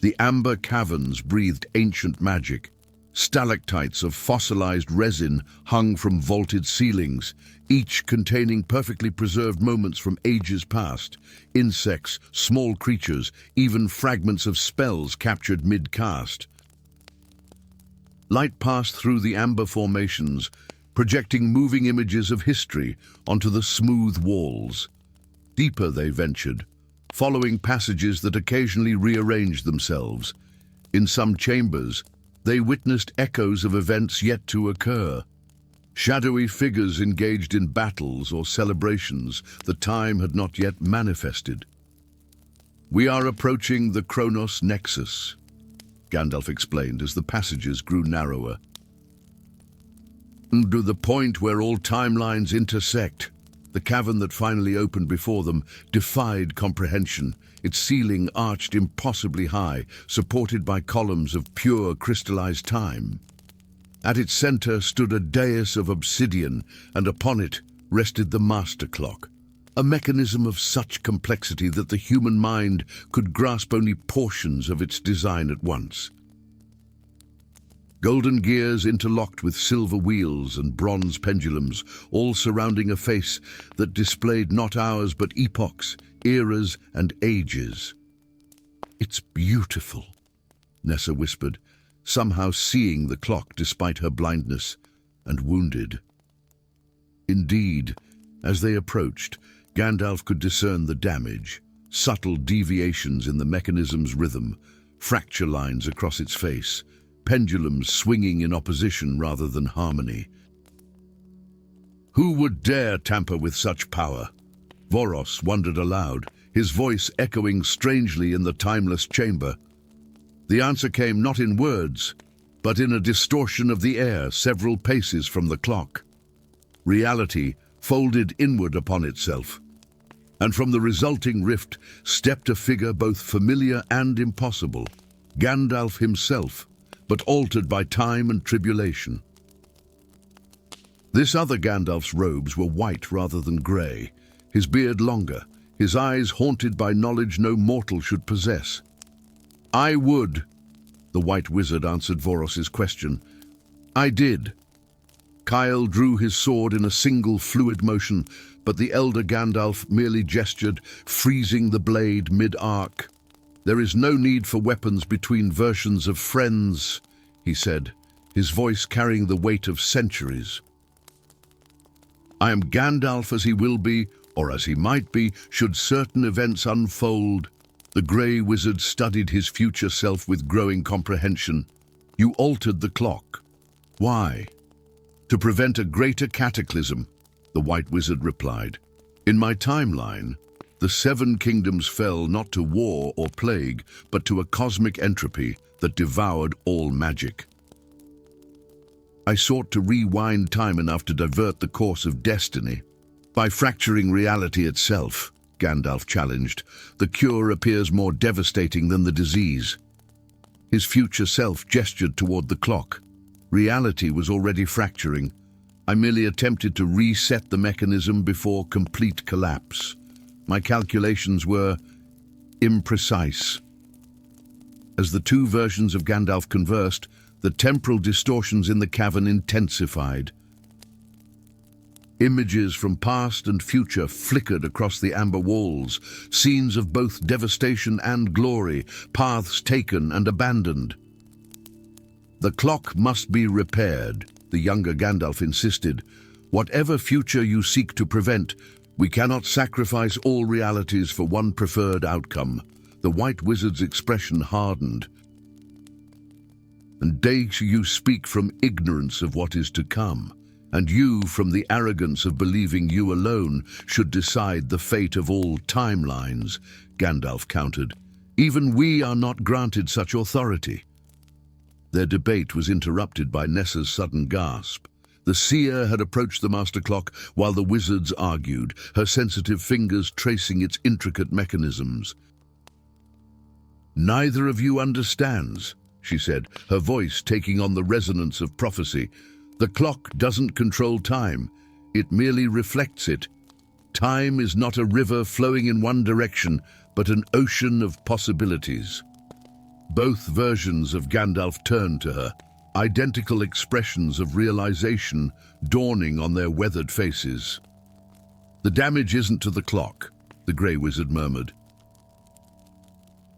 The amber caverns breathed ancient magic. Stalactites of fossilized resin hung from vaulted ceilings, each containing perfectly preserved moments from ages past. Insects, small creatures, even fragments of spells captured mid-cast. Light passed through the amber formations, projecting moving images of history onto the smooth walls. Deeper they ventured, following passages that occasionally rearranged themselves. In some chambers, they witnessed echoes of events yet to occur. Shadowy figures engaged in battles or celebrations that time had not yet manifested. "We are approaching the Chronos Nexus," Gandalf explained as the passages grew narrower. "To the point where all timelines intersect." The cavern that finally opened before them defied comprehension, its ceiling arched impossibly high, supported by columns of pure crystallized time. At its center stood a dais of obsidian, and upon it rested the Master Clock, a mechanism of such complexity that the human mind could grasp only portions of its design at once. Golden gears interlocked with silver wheels and bronze pendulums, all surrounding a face that displayed not hours but epochs, eras and ages. "It's beautiful," Nessa whispered, somehow seeing the clock despite her blindness, and wounded. Indeed, as they approached, Gandalf could discern the damage, subtle deviations in the mechanism's rhythm, fracture lines across its face, pendulums swinging in opposition rather than harmony. "Who would dare tamper with such power?" Voros wondered aloud, his voice echoing strangely in the timeless chamber. The answer came not in words, but in a distortion of the air several paces from the clock. Reality folded inward upon itself, and from the resulting rift stepped a figure both familiar and impossible, Gandalf himself, but altered by time and tribulation. This other Gandalf's robes were white rather than grey, his beard longer, his eyes haunted by knowledge no mortal should possess. "I would," the White Wizard answered Voros's question. "I did." Kyle drew his sword in a single fluid motion, but the elder Gandalf merely gestured, freezing the blade mid-arc. "There is no need for weapons between versions of friends," he said, his voice carrying the weight of centuries. "I am Gandalf as he will be, or as he might be, should certain events unfold." The grey wizard studied his future self with growing comprehension. "You altered the clock. Why?" "To prevent a greater cataclysm," the White Wizard replied. "In my timeline, the 7 kingdoms fell not to war or plague, but to a cosmic entropy that devoured all magic. I sought to rewind time enough to divert the course of destiny by fracturing reality itself. Gandalf challenged. "The cure appears more devastating than the disease." His future self gestured toward the clock. Reality was already fracturing. I merely attempted to reset the mechanism before complete collapse. My calculations were imprecise. As the two versions of Gandalf conversed, the temporal distortions in the cavern intensified. Images from past and future flickered across the amber walls, scenes of both devastation and glory, paths taken and abandoned. "The clock must be repaired," the younger Gandalf insisted. "Whatever future you seek to prevent, we cannot sacrifice all realities for one preferred outcome." The White Wizard's expression hardened. "And you speak from ignorance of what is to come. And you from the arrogance of believing you alone should decide the fate of all timelines," Gandalf countered. "Even we are not granted such authority." Their debate was interrupted by Nessa's sudden gasp. The seer had approached the master clock while the wizards argued, her sensitive fingers tracing its intricate mechanisms. "Neither of you understands," she said, her voice taking on the resonance of prophecy. "The clock doesn't control time. It merely reflects it. Time is not a river flowing in one direction, but an ocean of possibilities." Both versions of Gandalf turned to her, identical expressions of realization dawning on their weathered faces. "The damage isn't to the clock," the Grey Wizard murmured.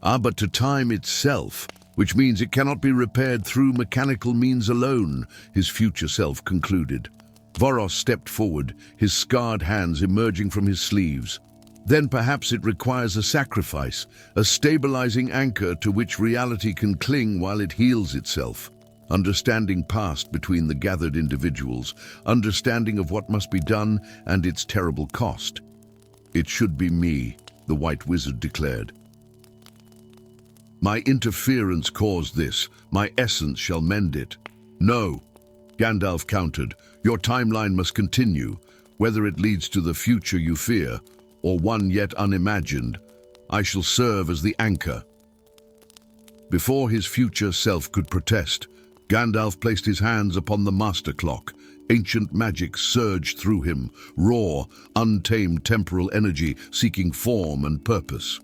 "But to time itself, which means it cannot be repaired through mechanical means alone," his future self concluded. Voros stepped forward, his scarred hands emerging from his sleeves. "Then perhaps it requires a sacrifice, a stabilizing anchor to which reality can cling while it heals itself. Understanding passed between the gathered individuals, understanding of what must be done and its terrible cost. "It should be me," the White Wizard declared. "My interference caused this. My essence shall mend it." "No," Gandalf countered. "Your timeline must continue, whether it leads to the future you fear, or one yet unimagined. I shall serve as the anchor." Before his future self could protest, Gandalf placed his hands upon the master clock. Ancient magic surged through him, raw, untamed temporal energy seeking form and purpose.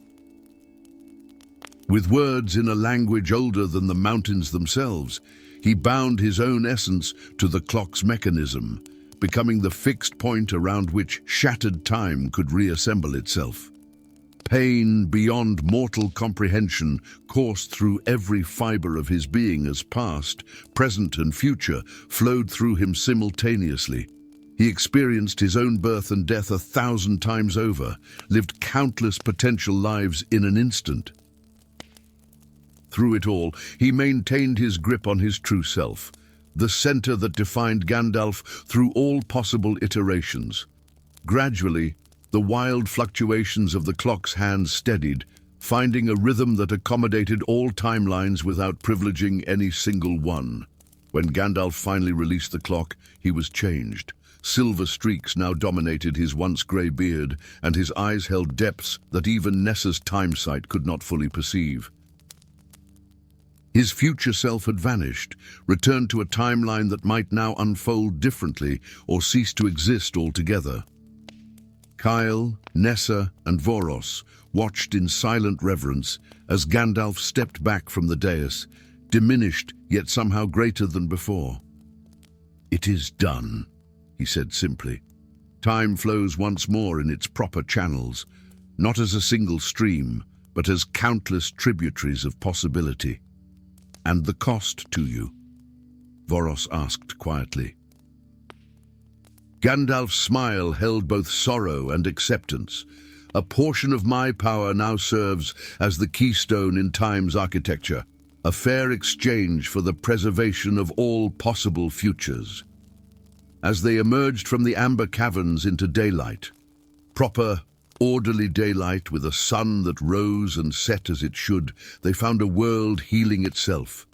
With words in a language older than the mountains themselves, he bound his own essence to the clock's mechanism, becoming the fixed point around which shattered time could reassemble itself. Pain beyond mortal comprehension coursed through every fiber of his being as past, present and future flowed through him simultaneously. He experienced his own birth and death 1,000 times over, lived countless potential lives in an instant. Through it all, he maintained his grip on his true self, the center that defined Gandalf through all possible iterations. Gradually, the wild fluctuations of the clock's hands steadied, finding a rhythm that accommodated all timelines without privileging any single one. When Gandalf finally released the clock, he was changed. Silver streaks now dominated his once grey beard, and his eyes held depths that even Nessa's time sight could not fully perceive. His future self had vanished, returned to a timeline that might now unfold differently or cease to exist altogether. Kyle, Nessa, and Voros watched in silent reverence as Gandalf stepped back from the dais, diminished yet somehow greater than before. "It is done," he said simply. "Time flows once more in its proper channels, not as a single stream, but as countless tributaries of possibility." "And the cost to you?" Voros asked quietly. Gandalf's smile held both sorrow and acceptance. "A portion of my power now serves as the keystone in time's architecture, a fair exchange for the preservation of all possible futures." As they emerged from the amber caverns into daylight, proper, orderly daylight with a sun that rose and set as it should, they found a world healing itself.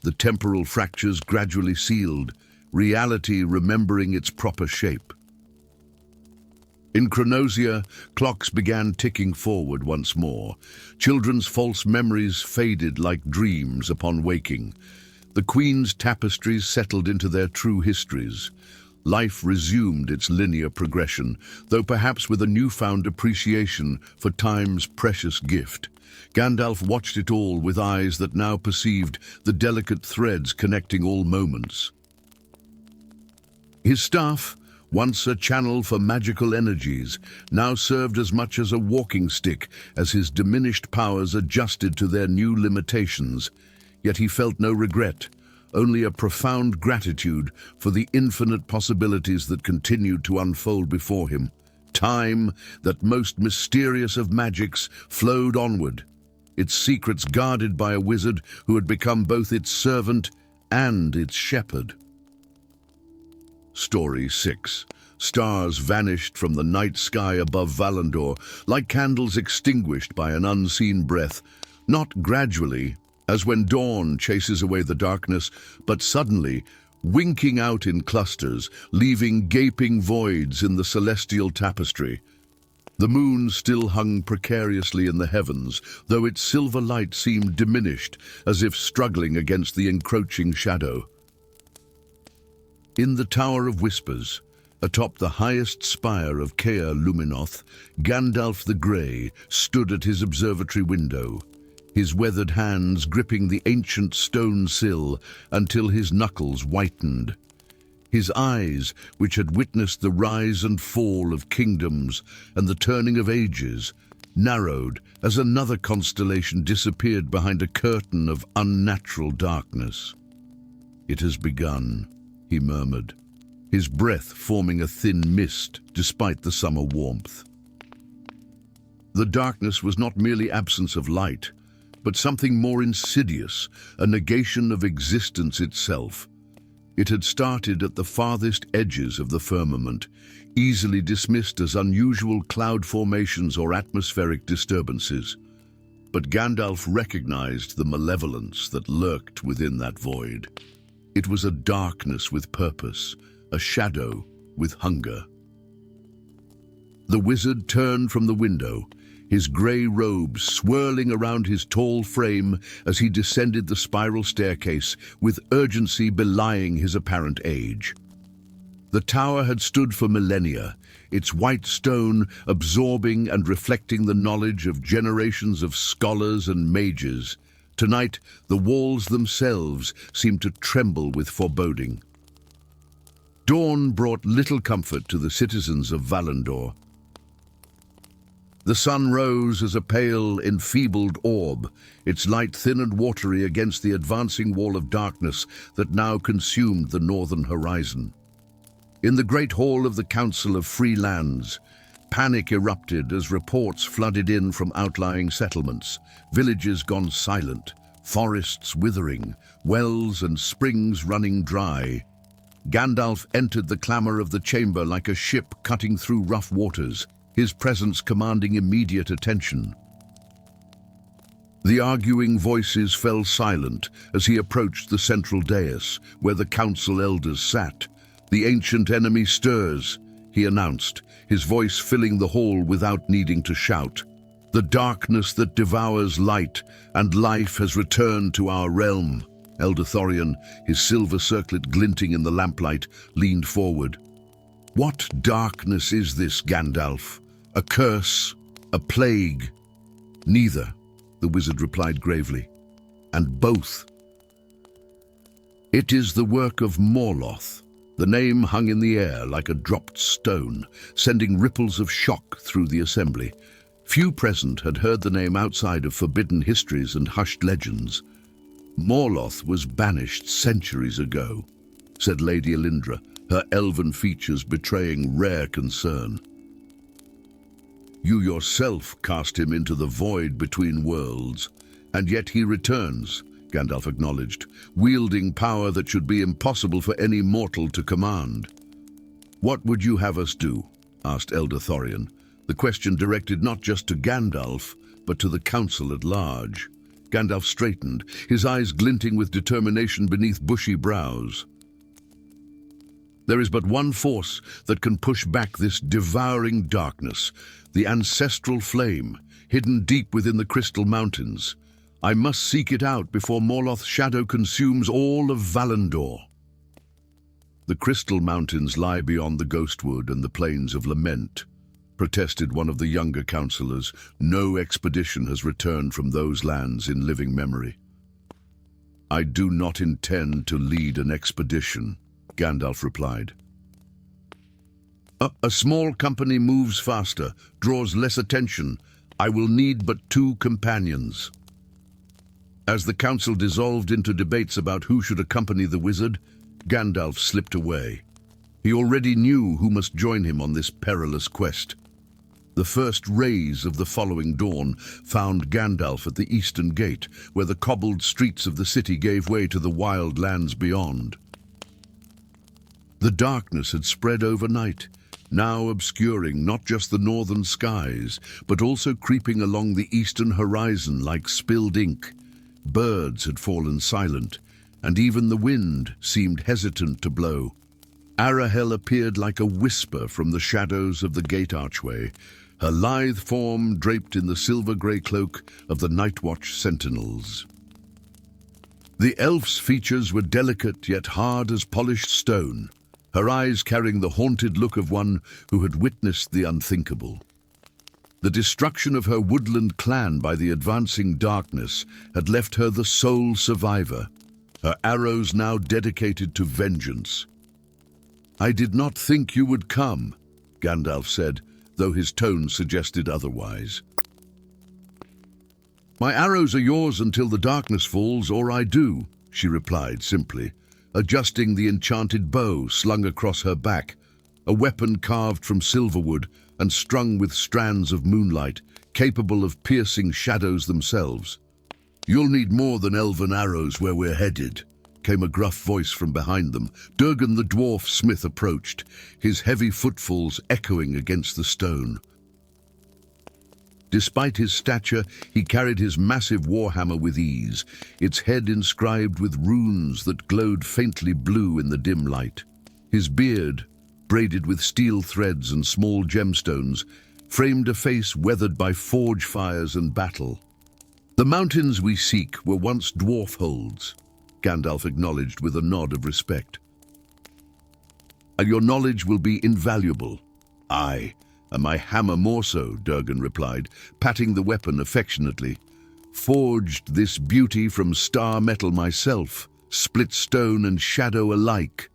The temporal fractures gradually sealed, reality remembering its proper shape. In Chronosia, clocks began ticking forward once more. Children's false memories faded like dreams upon waking. The Queen's tapestries settled into their true histories. Life resumed its linear progression, though perhaps with a newfound appreciation for time's precious gift. Gandalf watched it all with eyes that now perceived the delicate threads connecting all moments. His staff, once a channel for magical energies, now served as much as a walking stick as his diminished powers adjusted to their new limitations. Yet he felt no regret, only a profound gratitude for the infinite possibilities that continued to unfold before him. Time, that most mysterious of magics, flowed onward, its secrets guarded by a wizard who had become both its servant and its shepherd. Story 6. Stars vanished from the night sky above Valandor, like candles extinguished by an unseen breath, not gradually, as when dawn chases away the darkness, but suddenly, winking out in clusters, leaving gaping voids in the celestial tapestry. The moon still hung precariously in the heavens, though its silver light seemed diminished, as if struggling against the encroaching shadow. In the Tower of Whispers, atop the highest spire of Caer Luminoth, Gandalf the Grey stood at his observatory window, his weathered hands gripping the ancient stone sill until his knuckles whitened. His eyes, which had witnessed the rise and fall of kingdoms and the turning of ages, narrowed as another constellation disappeared behind a curtain of unnatural darkness. "It has begun," he murmured, his breath forming a thin mist despite the summer warmth. The darkness was not merely absence of light, but something more insidious, a negation of existence itself. It had started at the farthest edges of the firmament, easily dismissed as unusual cloud formations or atmospheric disturbances. But Gandalf recognized the malevolence that lurked within that void. It was a darkness with purpose, a shadow with hunger. The wizard turned from the window, his grey robes swirling around his tall frame as he descended the spiral staircase, with urgency belying his apparent age. The tower had stood for millennia, its white stone absorbing and reflecting the knowledge of generations of scholars and mages. Tonight, the walls themselves seemed to tremble with foreboding. Dawn brought little comfort to the citizens of Valandor. The sun rose as a pale, enfeebled orb, its light thin and watery against the advancing wall of darkness that now consumed the northern horizon. In the great hall of the Council of Free Lands, panic erupted as reports flooded in from outlying settlements, villages gone silent, forests withering, wells and springs running dry. Gandalf entered the clamor of the chamber like a ship cutting through rough waters, his presence commanding immediate attention. The arguing voices fell silent as he approached the central dais, where the council elders sat. "The ancient enemy stirs," he announced, his voice filling the hall without needing to shout. "The darkness that devours light and life has returned to our realm." Elder Thorian, his silver circlet glinting in the lamplight, leaned forward. "What darkness is this, Gandalf? A curse? A plague?" "Neither," the wizard replied gravely. "And both. It is the work of Morloth." The name hung in the air like a dropped stone, sending ripples of shock through the assembly. Few present had heard the name outside of forbidden histories and hushed legends. "Morloth was banished centuries ago," said Lady Elindra, her elven features betraying rare concern. "You yourself cast him into the void between worlds, and yet he returns," Gandalf acknowledged, "wielding power that should be impossible for any mortal to command." "What would you have us do?" asked Elder Thorian, the question directed not just to Gandalf, but to the council at large. Gandalf straightened, his eyes glinting with determination beneath bushy brows. There is but one force that can push back this devouring darkness, the Ancestral Flame, hidden deep within the Crystal Mountains. I must seek it out before Morloth's shadow consumes all of Valandor. The Crystal Mountains lie beyond the Ghostwood and the Plains of Lament, protested one of the younger counselors. No expedition has returned from those lands in living memory. I do not intend to lead an expedition, Gandalf replied. A small company moves faster, draws less attention. I will need but 2 companions. As the council dissolved into debates about who should accompany the wizard, Gandalf slipped away. He already knew who must join him on this perilous quest. The first rays of the following dawn found Gandalf at the eastern gate, where the cobbled streets of the city gave way to the wild lands beyond. The darkness had spread overnight, now obscuring not just the northern skies, but also creeping along the eastern horizon like spilled ink. Birds had fallen silent, and even the wind seemed hesitant to blow. Arahel appeared like a whisper from the shadows of the gate archway, her lithe form draped in the silver-grey cloak of the Nightwatch sentinels. The elf's features were delicate yet hard as polished stone, her eyes carrying the haunted look of one who had witnessed the unthinkable. The destruction of her woodland clan by the advancing darkness had left her the sole survivor, her arrows now dedicated to vengeance. "I did not think you would come," Gandalf said, though his tone suggested otherwise. "My arrows are yours until the darkness falls, or I do," she replied simply, adjusting the enchanted bow slung across her back, a weapon carved from silverwood and strung with strands of moonlight, capable of piercing shadows themselves. "You'll need more than elven arrows where we're headed," came a gruff voice from behind them. Durgan the dwarf smith approached, his heavy footfalls echoing against the stone. Despite his stature, he carried his massive warhammer with ease, its head inscribed with runes that glowed faintly blue in the dim light. His beard, braided with steel threads and small gemstones, framed a face weathered by forge fires and battle. "The mountains we seek were once dwarf holds," Gandalf acknowledged with a nod of respect. "And your knowledge will be invaluable." "Aye, and my hammer more so," Durgan replied, patting the weapon affectionately. "Forged this beauty from star metal myself, split stone and shadow alike."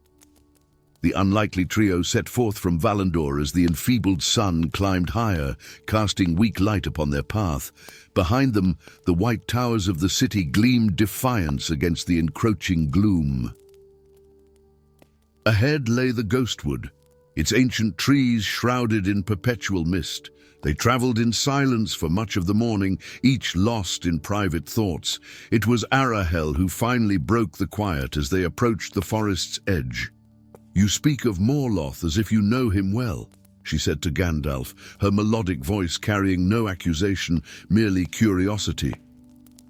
The unlikely trio set forth from Valandor as the enfeebled sun climbed higher, casting weak light upon their path. Behind them, the white towers of the city gleamed defiance against the encroaching gloom. Ahead lay the Ghostwood, its ancient trees shrouded in perpetual mist. They traveled in silence for much of the morning, each lost in private thoughts. It was Arahel who finally broke the quiet as they approached the forest's edge. "You speak of Morloth as if you know him well," she said to Gandalf, her melodic voice carrying no accusation, merely curiosity.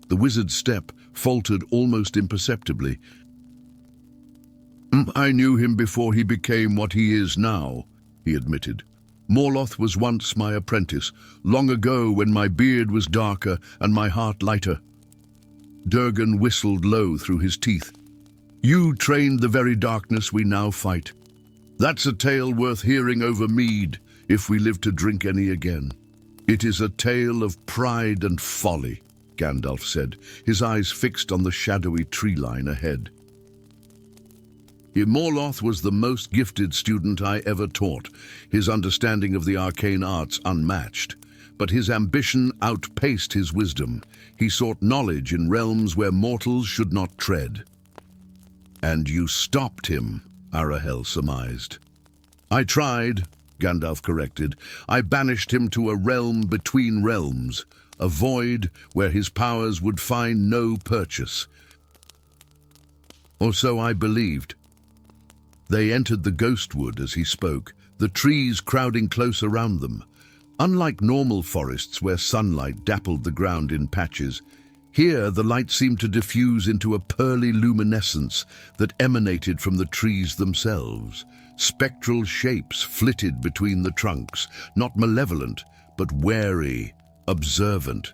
The wizard's step faltered almost imperceptibly. "I knew him before he became what he is now," he admitted. "Morloth was once my apprentice, long ago when my beard was darker and my heart lighter." Durgan whistled low through his teeth. "You trained the very darkness we now fight. That's a tale worth hearing over mead, if we live to drink any again." "It is a tale of pride and folly," Gandalf said, his eyes fixed on the shadowy tree line ahead. Morloth was the most gifted student I ever taught, his understanding of the arcane arts unmatched. But his ambition outpaced his wisdom. He sought knowledge in realms where mortals should not tread. "And you stopped him," Arahel surmised. "I tried," Gandalf corrected. "I banished him to a realm between realms, a void where his powers would find no purchase. Or so I believed." They entered the Ghostwood as he spoke, the trees crowding close around them. Unlike normal forests where sunlight dappled the ground in patches, Here, the light seemed to diffuse into a pearly luminescence that emanated from the trees themselves. Spectral shapes flitted between the trunks, not malevolent, but wary, observant.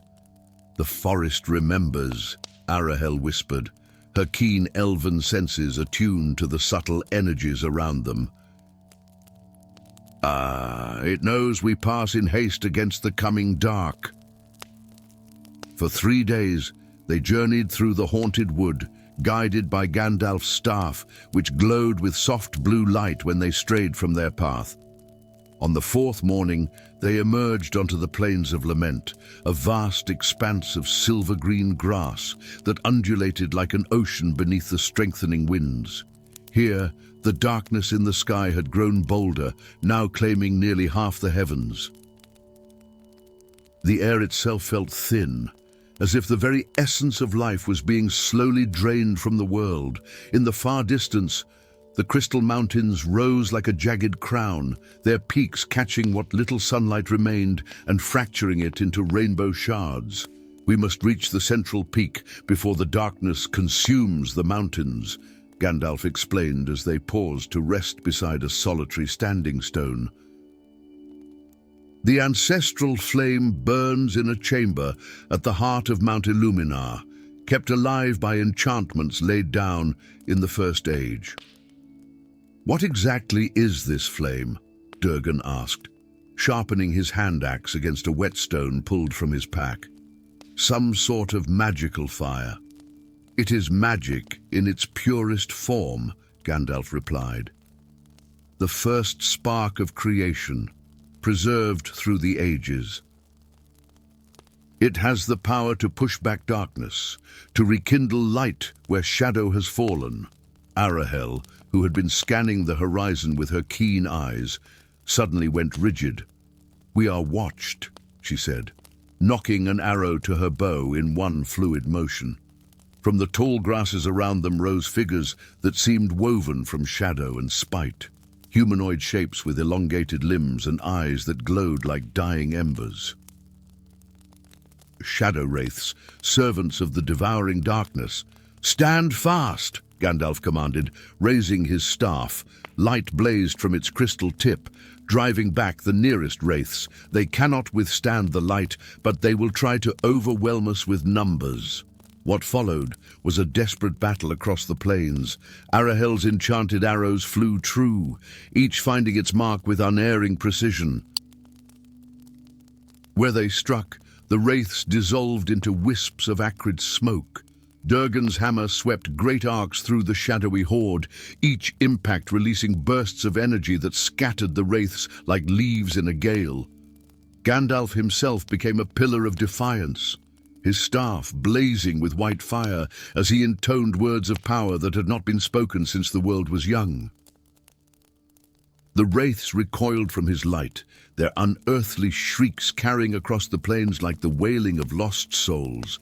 "The forest remembers," Arahel whispered, her keen elven senses attuned to the subtle energies around them. "Ah, it knows we pass in haste against the coming dark." For 3 days, they journeyed through the haunted wood, guided by Gandalf's staff, which glowed with soft blue light when they strayed from their path. On the 4th morning, they emerged onto the Plains of Lament, a vast expanse of silver-green grass that undulated like an ocean beneath the strengthening winds. Here, the darkness in the sky had grown bolder, now claiming nearly half the heavens. The air itself felt thin, as if the very essence of life was being slowly drained from the world. In the far distance, the crystal mountains rose like a jagged crown, their peaks catching what little sunlight remained and fracturing it into rainbow shards. "We must reach the central peak before the darkness consumes the mountains," Gandalf explained as they paused to rest beside a solitary standing stone. "The Ancestral Flame burns in a chamber at the heart of Mount Illuminar, kept alive by enchantments laid down in the First Age." "What exactly is this flame?" Durgan asked, sharpening his hand axe against a whetstone pulled from his pack. "Some sort of magical fire." "It is magic in its purest form," Gandalf replied. "The first spark of creation, preserved through the ages. It has the power to push back darkness, to rekindle light where shadow has fallen." Arahel, who had been scanning the horizon with her keen eyes, suddenly went rigid. "We are watched," she said, knocking an arrow to her bow in one fluid motion. From the tall grasses around them rose figures that seemed woven from shadow and spite, humanoid shapes with elongated limbs and eyes that glowed like dying embers. Shadow wraiths, servants of the devouring darkness. "Stand fast!" Gandalf commanded, raising his staff. Light blazed from its crystal tip, driving back the nearest wraiths. "They cannot withstand the light, but they will try to overwhelm us with numbers." What followed was a desperate battle across the plains. Arahel's enchanted arrows flew true, each finding its mark with unerring precision. Where they struck, the wraiths dissolved into wisps of acrid smoke. Durgan's hammer swept great arcs through the shadowy horde, each impact releasing bursts of energy that scattered the wraiths like leaves in a gale. Gandalf himself became a pillar of defiance, his staff blazing with white fire as he intoned words of power that had not been spoken since the world was young. The wraiths recoiled from his light, their unearthly shrieks carrying across the plains like the wailing of lost souls.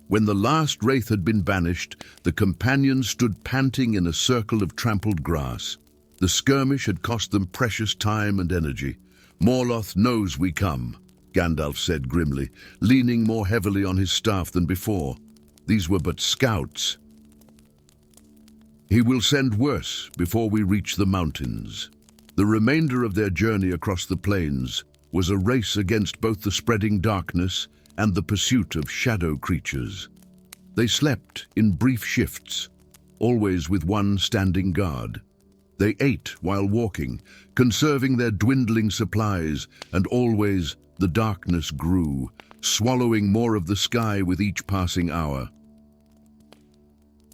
When the last wraith had been banished, the companions stood panting in a circle of trampled grass. The skirmish had cost them precious time and energy. "Morloth knows we come," Gandalf said grimly, leaning more heavily on his staff than before. "These were but scouts. He will send worse before we reach the mountains." The remainder of their journey across the plains was a race against both the spreading darkness and the pursuit of shadow creatures. They slept in brief shifts, always with one standing guard. They ate while walking, conserving their dwindling supplies, and always the darkness grew, swallowing more of the sky with each passing hour.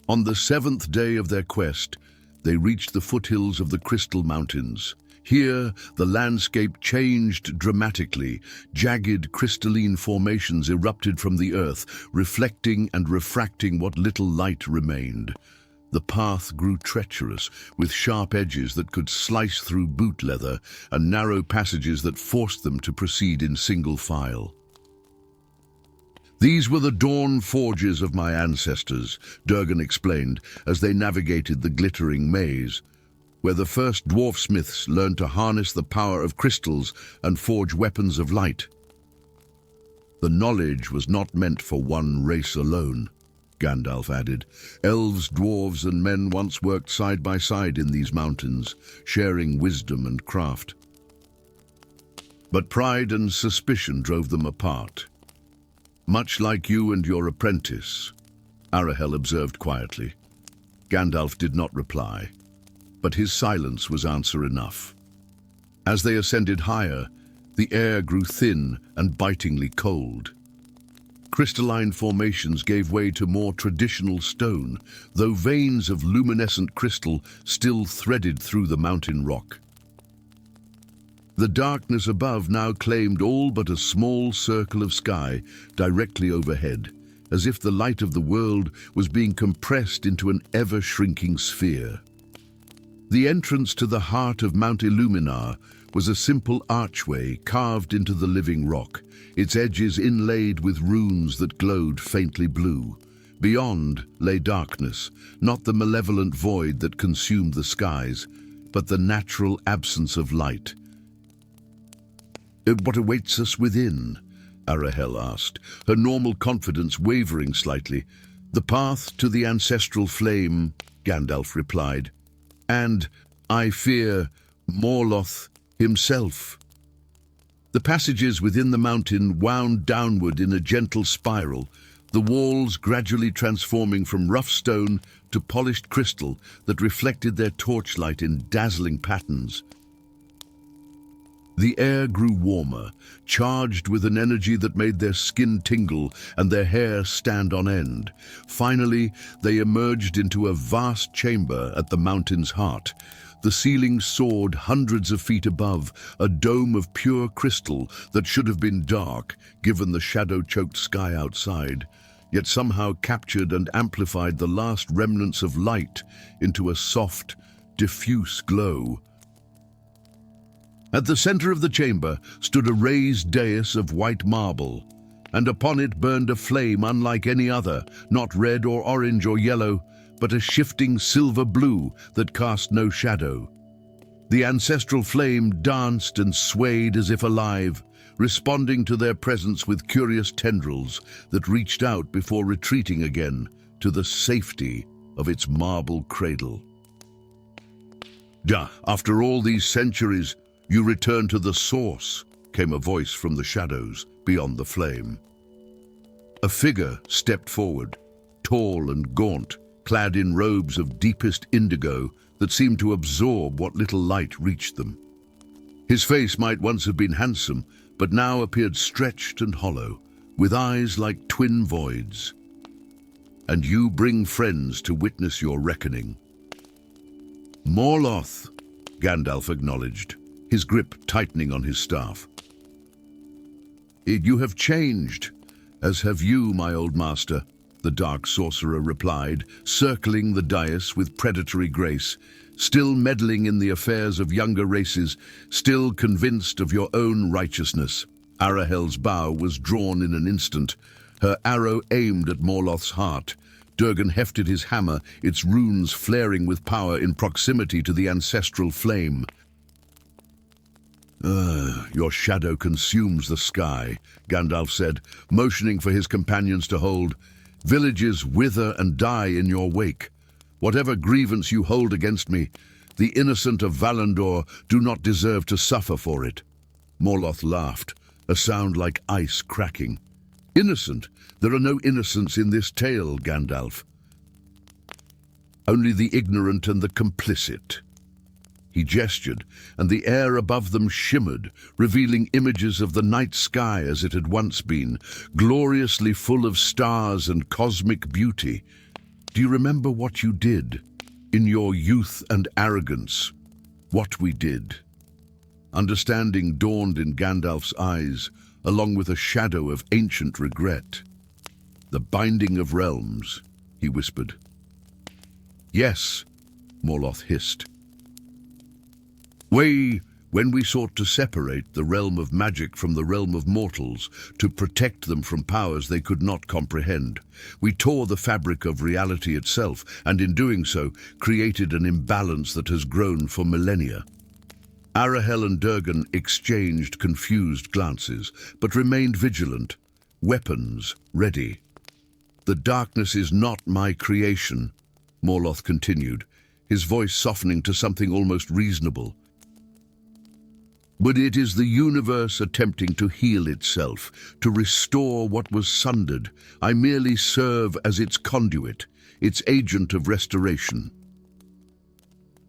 On the 7th day of their quest, they reached the foothills of the Crystal Mountains. Here, the landscape changed dramatically. Jagged, crystalline formations erupted from the earth, reflecting and refracting what little light remained. The path grew treacherous, with sharp edges that could slice through boot leather and narrow passages that forced them to proceed in single file. "These were the dawn forges of my ancestors," Durgan explained as they navigated the glittering maze, where the first dwarfsmiths learned to harness the power of crystals and forge weapons of light. The knowledge was not meant for one race alone, Gandalf added. Elves, dwarves, and men once worked side by side in these mountains, sharing wisdom and craft. But pride and suspicion drove them apart. Much like you and your apprentice, Arahel observed quietly. Gandalf did not reply, but his silence was answer enough. As they ascended higher, the air grew thin and bitingly cold. Crystalline formations gave way to more traditional stone, though veins of luminescent crystal still threaded through the mountain rock. The darkness above now claimed all but a small circle of sky directly overhead, as if the light of the world was being compressed into an ever-shrinking sphere. The entrance to the heart of Mount Illuminar was a simple archway carved into the living rock, its edges inlaid with runes that glowed faintly blue. Beyond lay darkness, not the malevolent void that consumed the skies, but the natural absence of light. "What awaits us within?" Arahel asked, her normal confidence wavering slightly. "The path to the Ancestral Flame," Gandalf replied. "And, I fear, Morloth himself." The passages within the mountain wound downward in a gentle spiral, the walls gradually transforming from rough stone to polished crystal that reflected their torchlight in dazzling patterns. The air grew warmer, charged with an energy that made their skin tingle and their hair stand on end. Finally, they emerged into a vast chamber at the mountain's heart. The ceiling soared hundreds of feet above, a dome of pure crystal that should have been dark, given the shadow-choked sky outside, yet somehow captured and amplified the last remnants of light into a soft, diffuse glow. At the center of the chamber stood a raised dais of white marble, and upon it burned a flame unlike any other, not red or orange or yellow, but a shifting silver blue that cast no shadow. The ancestral flame danced and swayed as if alive, responding to their presence with curious tendrils that reached out before retreating again to the safety of its marble cradle. "After all these centuries, you return to the source," came a voice from the shadows beyond the flame. A figure stepped forward, tall and gaunt, clad in robes of deepest indigo that seemed to absorb what little light reached them. His face might once have been handsome, but now appeared stretched and hollow, with eyes like twin voids. "And you bring friends to witness your reckoning." "Morloth," Gandalf acknowledged, his grip tightening on his staff. "You have changed, as have you, my old master," the dark sorcerer replied, circling the dais with predatory grace. "Still meddling in the affairs of younger races, still convinced of your own righteousness." Arahel's bow was drawn in an instant, her arrow aimed at Morloth's heart. Durgan hefted his hammer, its runes flaring with power in proximity to the ancestral flame. Your shadow consumes the sky," Gandalf said, motioning for his companions to hold. "Villages wither and die in your wake. Whatever grievance you hold against me, the innocent of Valandor do not deserve to suffer for it." Morloth laughed, a sound like ice cracking. "Innocent? There are no innocents in this tale, Gandalf. Only the ignorant and the complicit." He gestured, and the air above them shimmered, revealing images of the night sky as it had once been, gloriously full of stars and cosmic beauty. "Do you remember what you did, in your youth and arrogance? What we did?" Understanding dawned in Gandalf's eyes, along with a shadow of ancient regret. "The binding of realms," he whispered. "Yes," Morloth hissed. When we sought to separate the realm of magic from the realm of mortals, to protect them from powers they could not comprehend, we tore the fabric of reality itself, and in doing so, created an imbalance that has grown for millennia." Arahel and Durgan exchanged confused glances, but remained vigilant. weapons ready. "The darkness is not my creation," Morloth continued, his voice softening to something almost reasonable. "But it is the universe attempting to heal itself, to restore what was sundered. I merely serve as its conduit, its agent of restoration."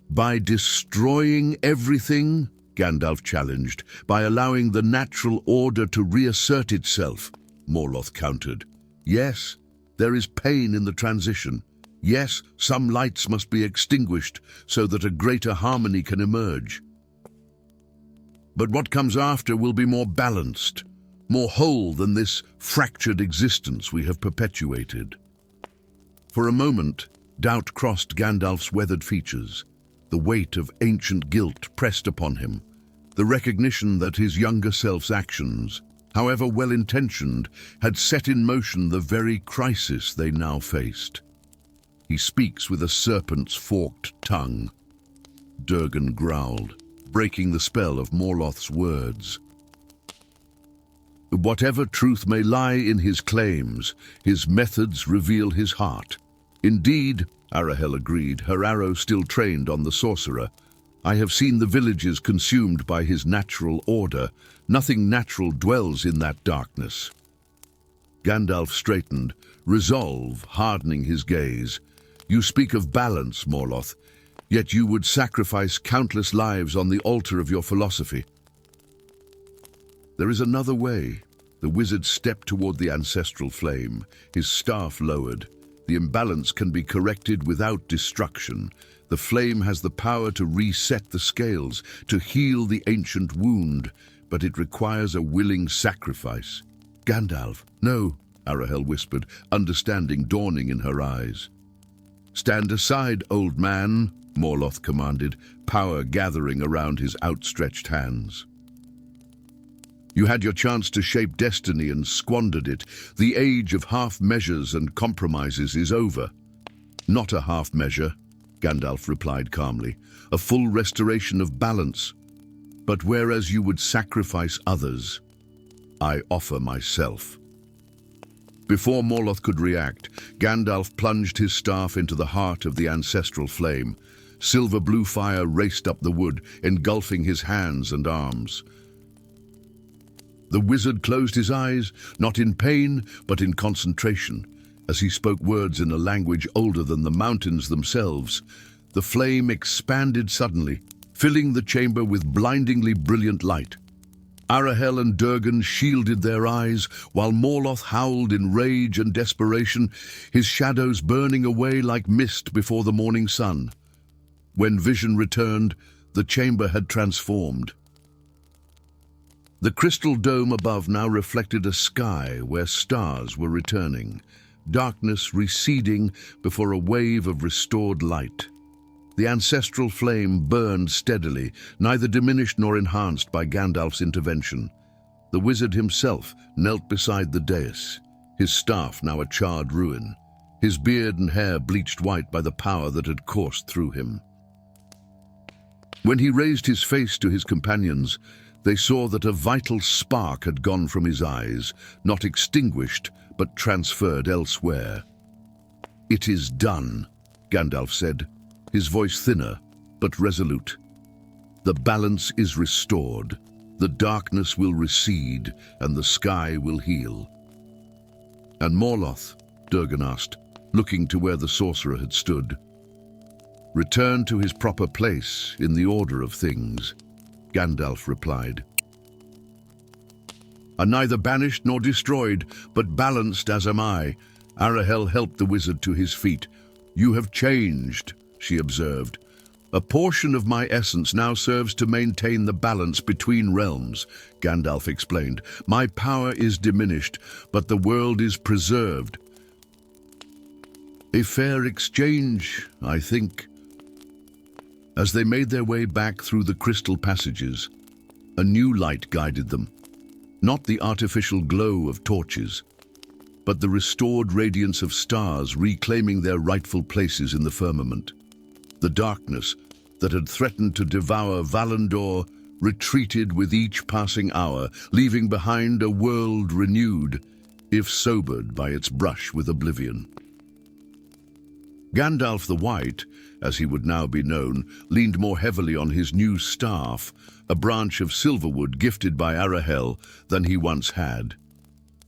"By destroying everything?" Gandalf challenged. "By allowing the natural order to reassert itself?" Morloth countered. "Yes, there is pain in the transition. Yes, some lights must be extinguished so that a greater harmony can emerge. But what comes after will be more balanced, more whole than this fractured existence we have perpetuated." For a moment, doubt crossed Gandalf's weathered features. The weight of ancient guilt pressed upon him, the recognition that his younger self's actions, however well-intentioned, had set in motion the very crisis they now faced. "He speaks with a serpent's forked tongue," Durgan growled, breaking the spell of Morloth's words. "Whatever truth may lie in his claims, his methods reveal his heart." "Indeed," Arahel agreed, her arrow still trained on the sorcerer. "I have seen the villages consumed by his natural order. Nothing natural dwells in that darkness." Gandalf straightened, resolve hardening his gaze. "You speak of balance, Morloth, yet you would sacrifice countless lives on the altar of your philosophy." "There is another way." The wizard stepped toward the Ancestral Flame, his staff lowered. "The imbalance can be corrected without destruction. The flame has the power to reset the scales, to heal the ancient wound, but it requires a willing sacrifice." "Gandalf, no," Arahel whispered, understanding dawning in her eyes. "Stand aside, old man," Morloth commanded, power gathering around his outstretched hands. "You had your chance to shape destiny and squandered it. The age of half measures and compromises is over." "Not a half measure," Gandalf replied calmly. "A full restoration of balance. But whereas you would sacrifice others, I offer myself." Before Morloth could react, Gandalf plunged his staff into the heart of the Ancestral Flame. Silver blue fire raced up the wood, engulfing his hands and arms. The wizard closed his eyes, not in pain, but in concentration. As he spoke words in a language older than the mountains themselves, the flame expanded suddenly, filling the chamber with blindingly brilliant light. Arahel and Durgan shielded their eyes, while Morloth howled in rage and desperation, his shadows burning away like mist before the morning sun. When vision returned, the chamber had transformed. The crystal dome above now reflected a sky where stars were returning, darkness receding before a wave of restored light. The Ancestral Flame burned steadily, neither diminished nor enhanced by Gandalf's intervention. The wizard himself knelt beside the dais, his staff now a charred ruin, his beard and hair bleached white by the power that had coursed through him. When he raised his face to his companions, they saw that a vital spark had gone from his eyes, not extinguished, but transferred elsewhere. "It is done," Gandalf said, his voice thinner, but resolute. "The balance is restored. The darkness will recede, and the sky will heal." "And Morloth?" Durgan asked, looking to where the sorcerer had stood. "Return to his proper place in the order of things," Gandalf replied. "Are neither banished nor destroyed, but balanced as am I." Arahel helped the wizard to his feet. "You have changed," she observed. "A portion of my essence now serves to maintain the balance between realms," Gandalf explained. "My power is diminished, but the world is preserved." "A fair exchange, I think." As they made their way back through the crystal passages, a new light guided them. Not the artificial glow of torches, but the restored radiance of stars reclaiming their rightful places in the firmament. The darkness that had threatened to devour Valandor retreated with each passing hour, leaving behind a world renewed, if sobered by its brush with oblivion. Gandalf the White, as he would now be known, leaned more heavily on his new staff, a branch of silverwood gifted by Arahel, than he once had.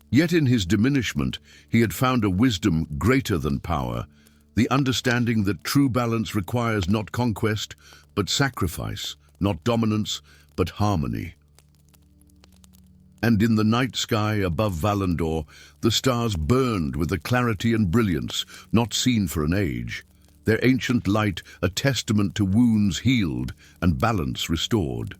Yet in his diminishment, he had found a wisdom greater than power, the understanding that true balance requires not conquest, but sacrifice, not dominance, but harmony. And in the night sky above Valandor, the stars burned with a clarity and brilliance not seen for an age, their ancient light a testament to wounds healed and balance restored.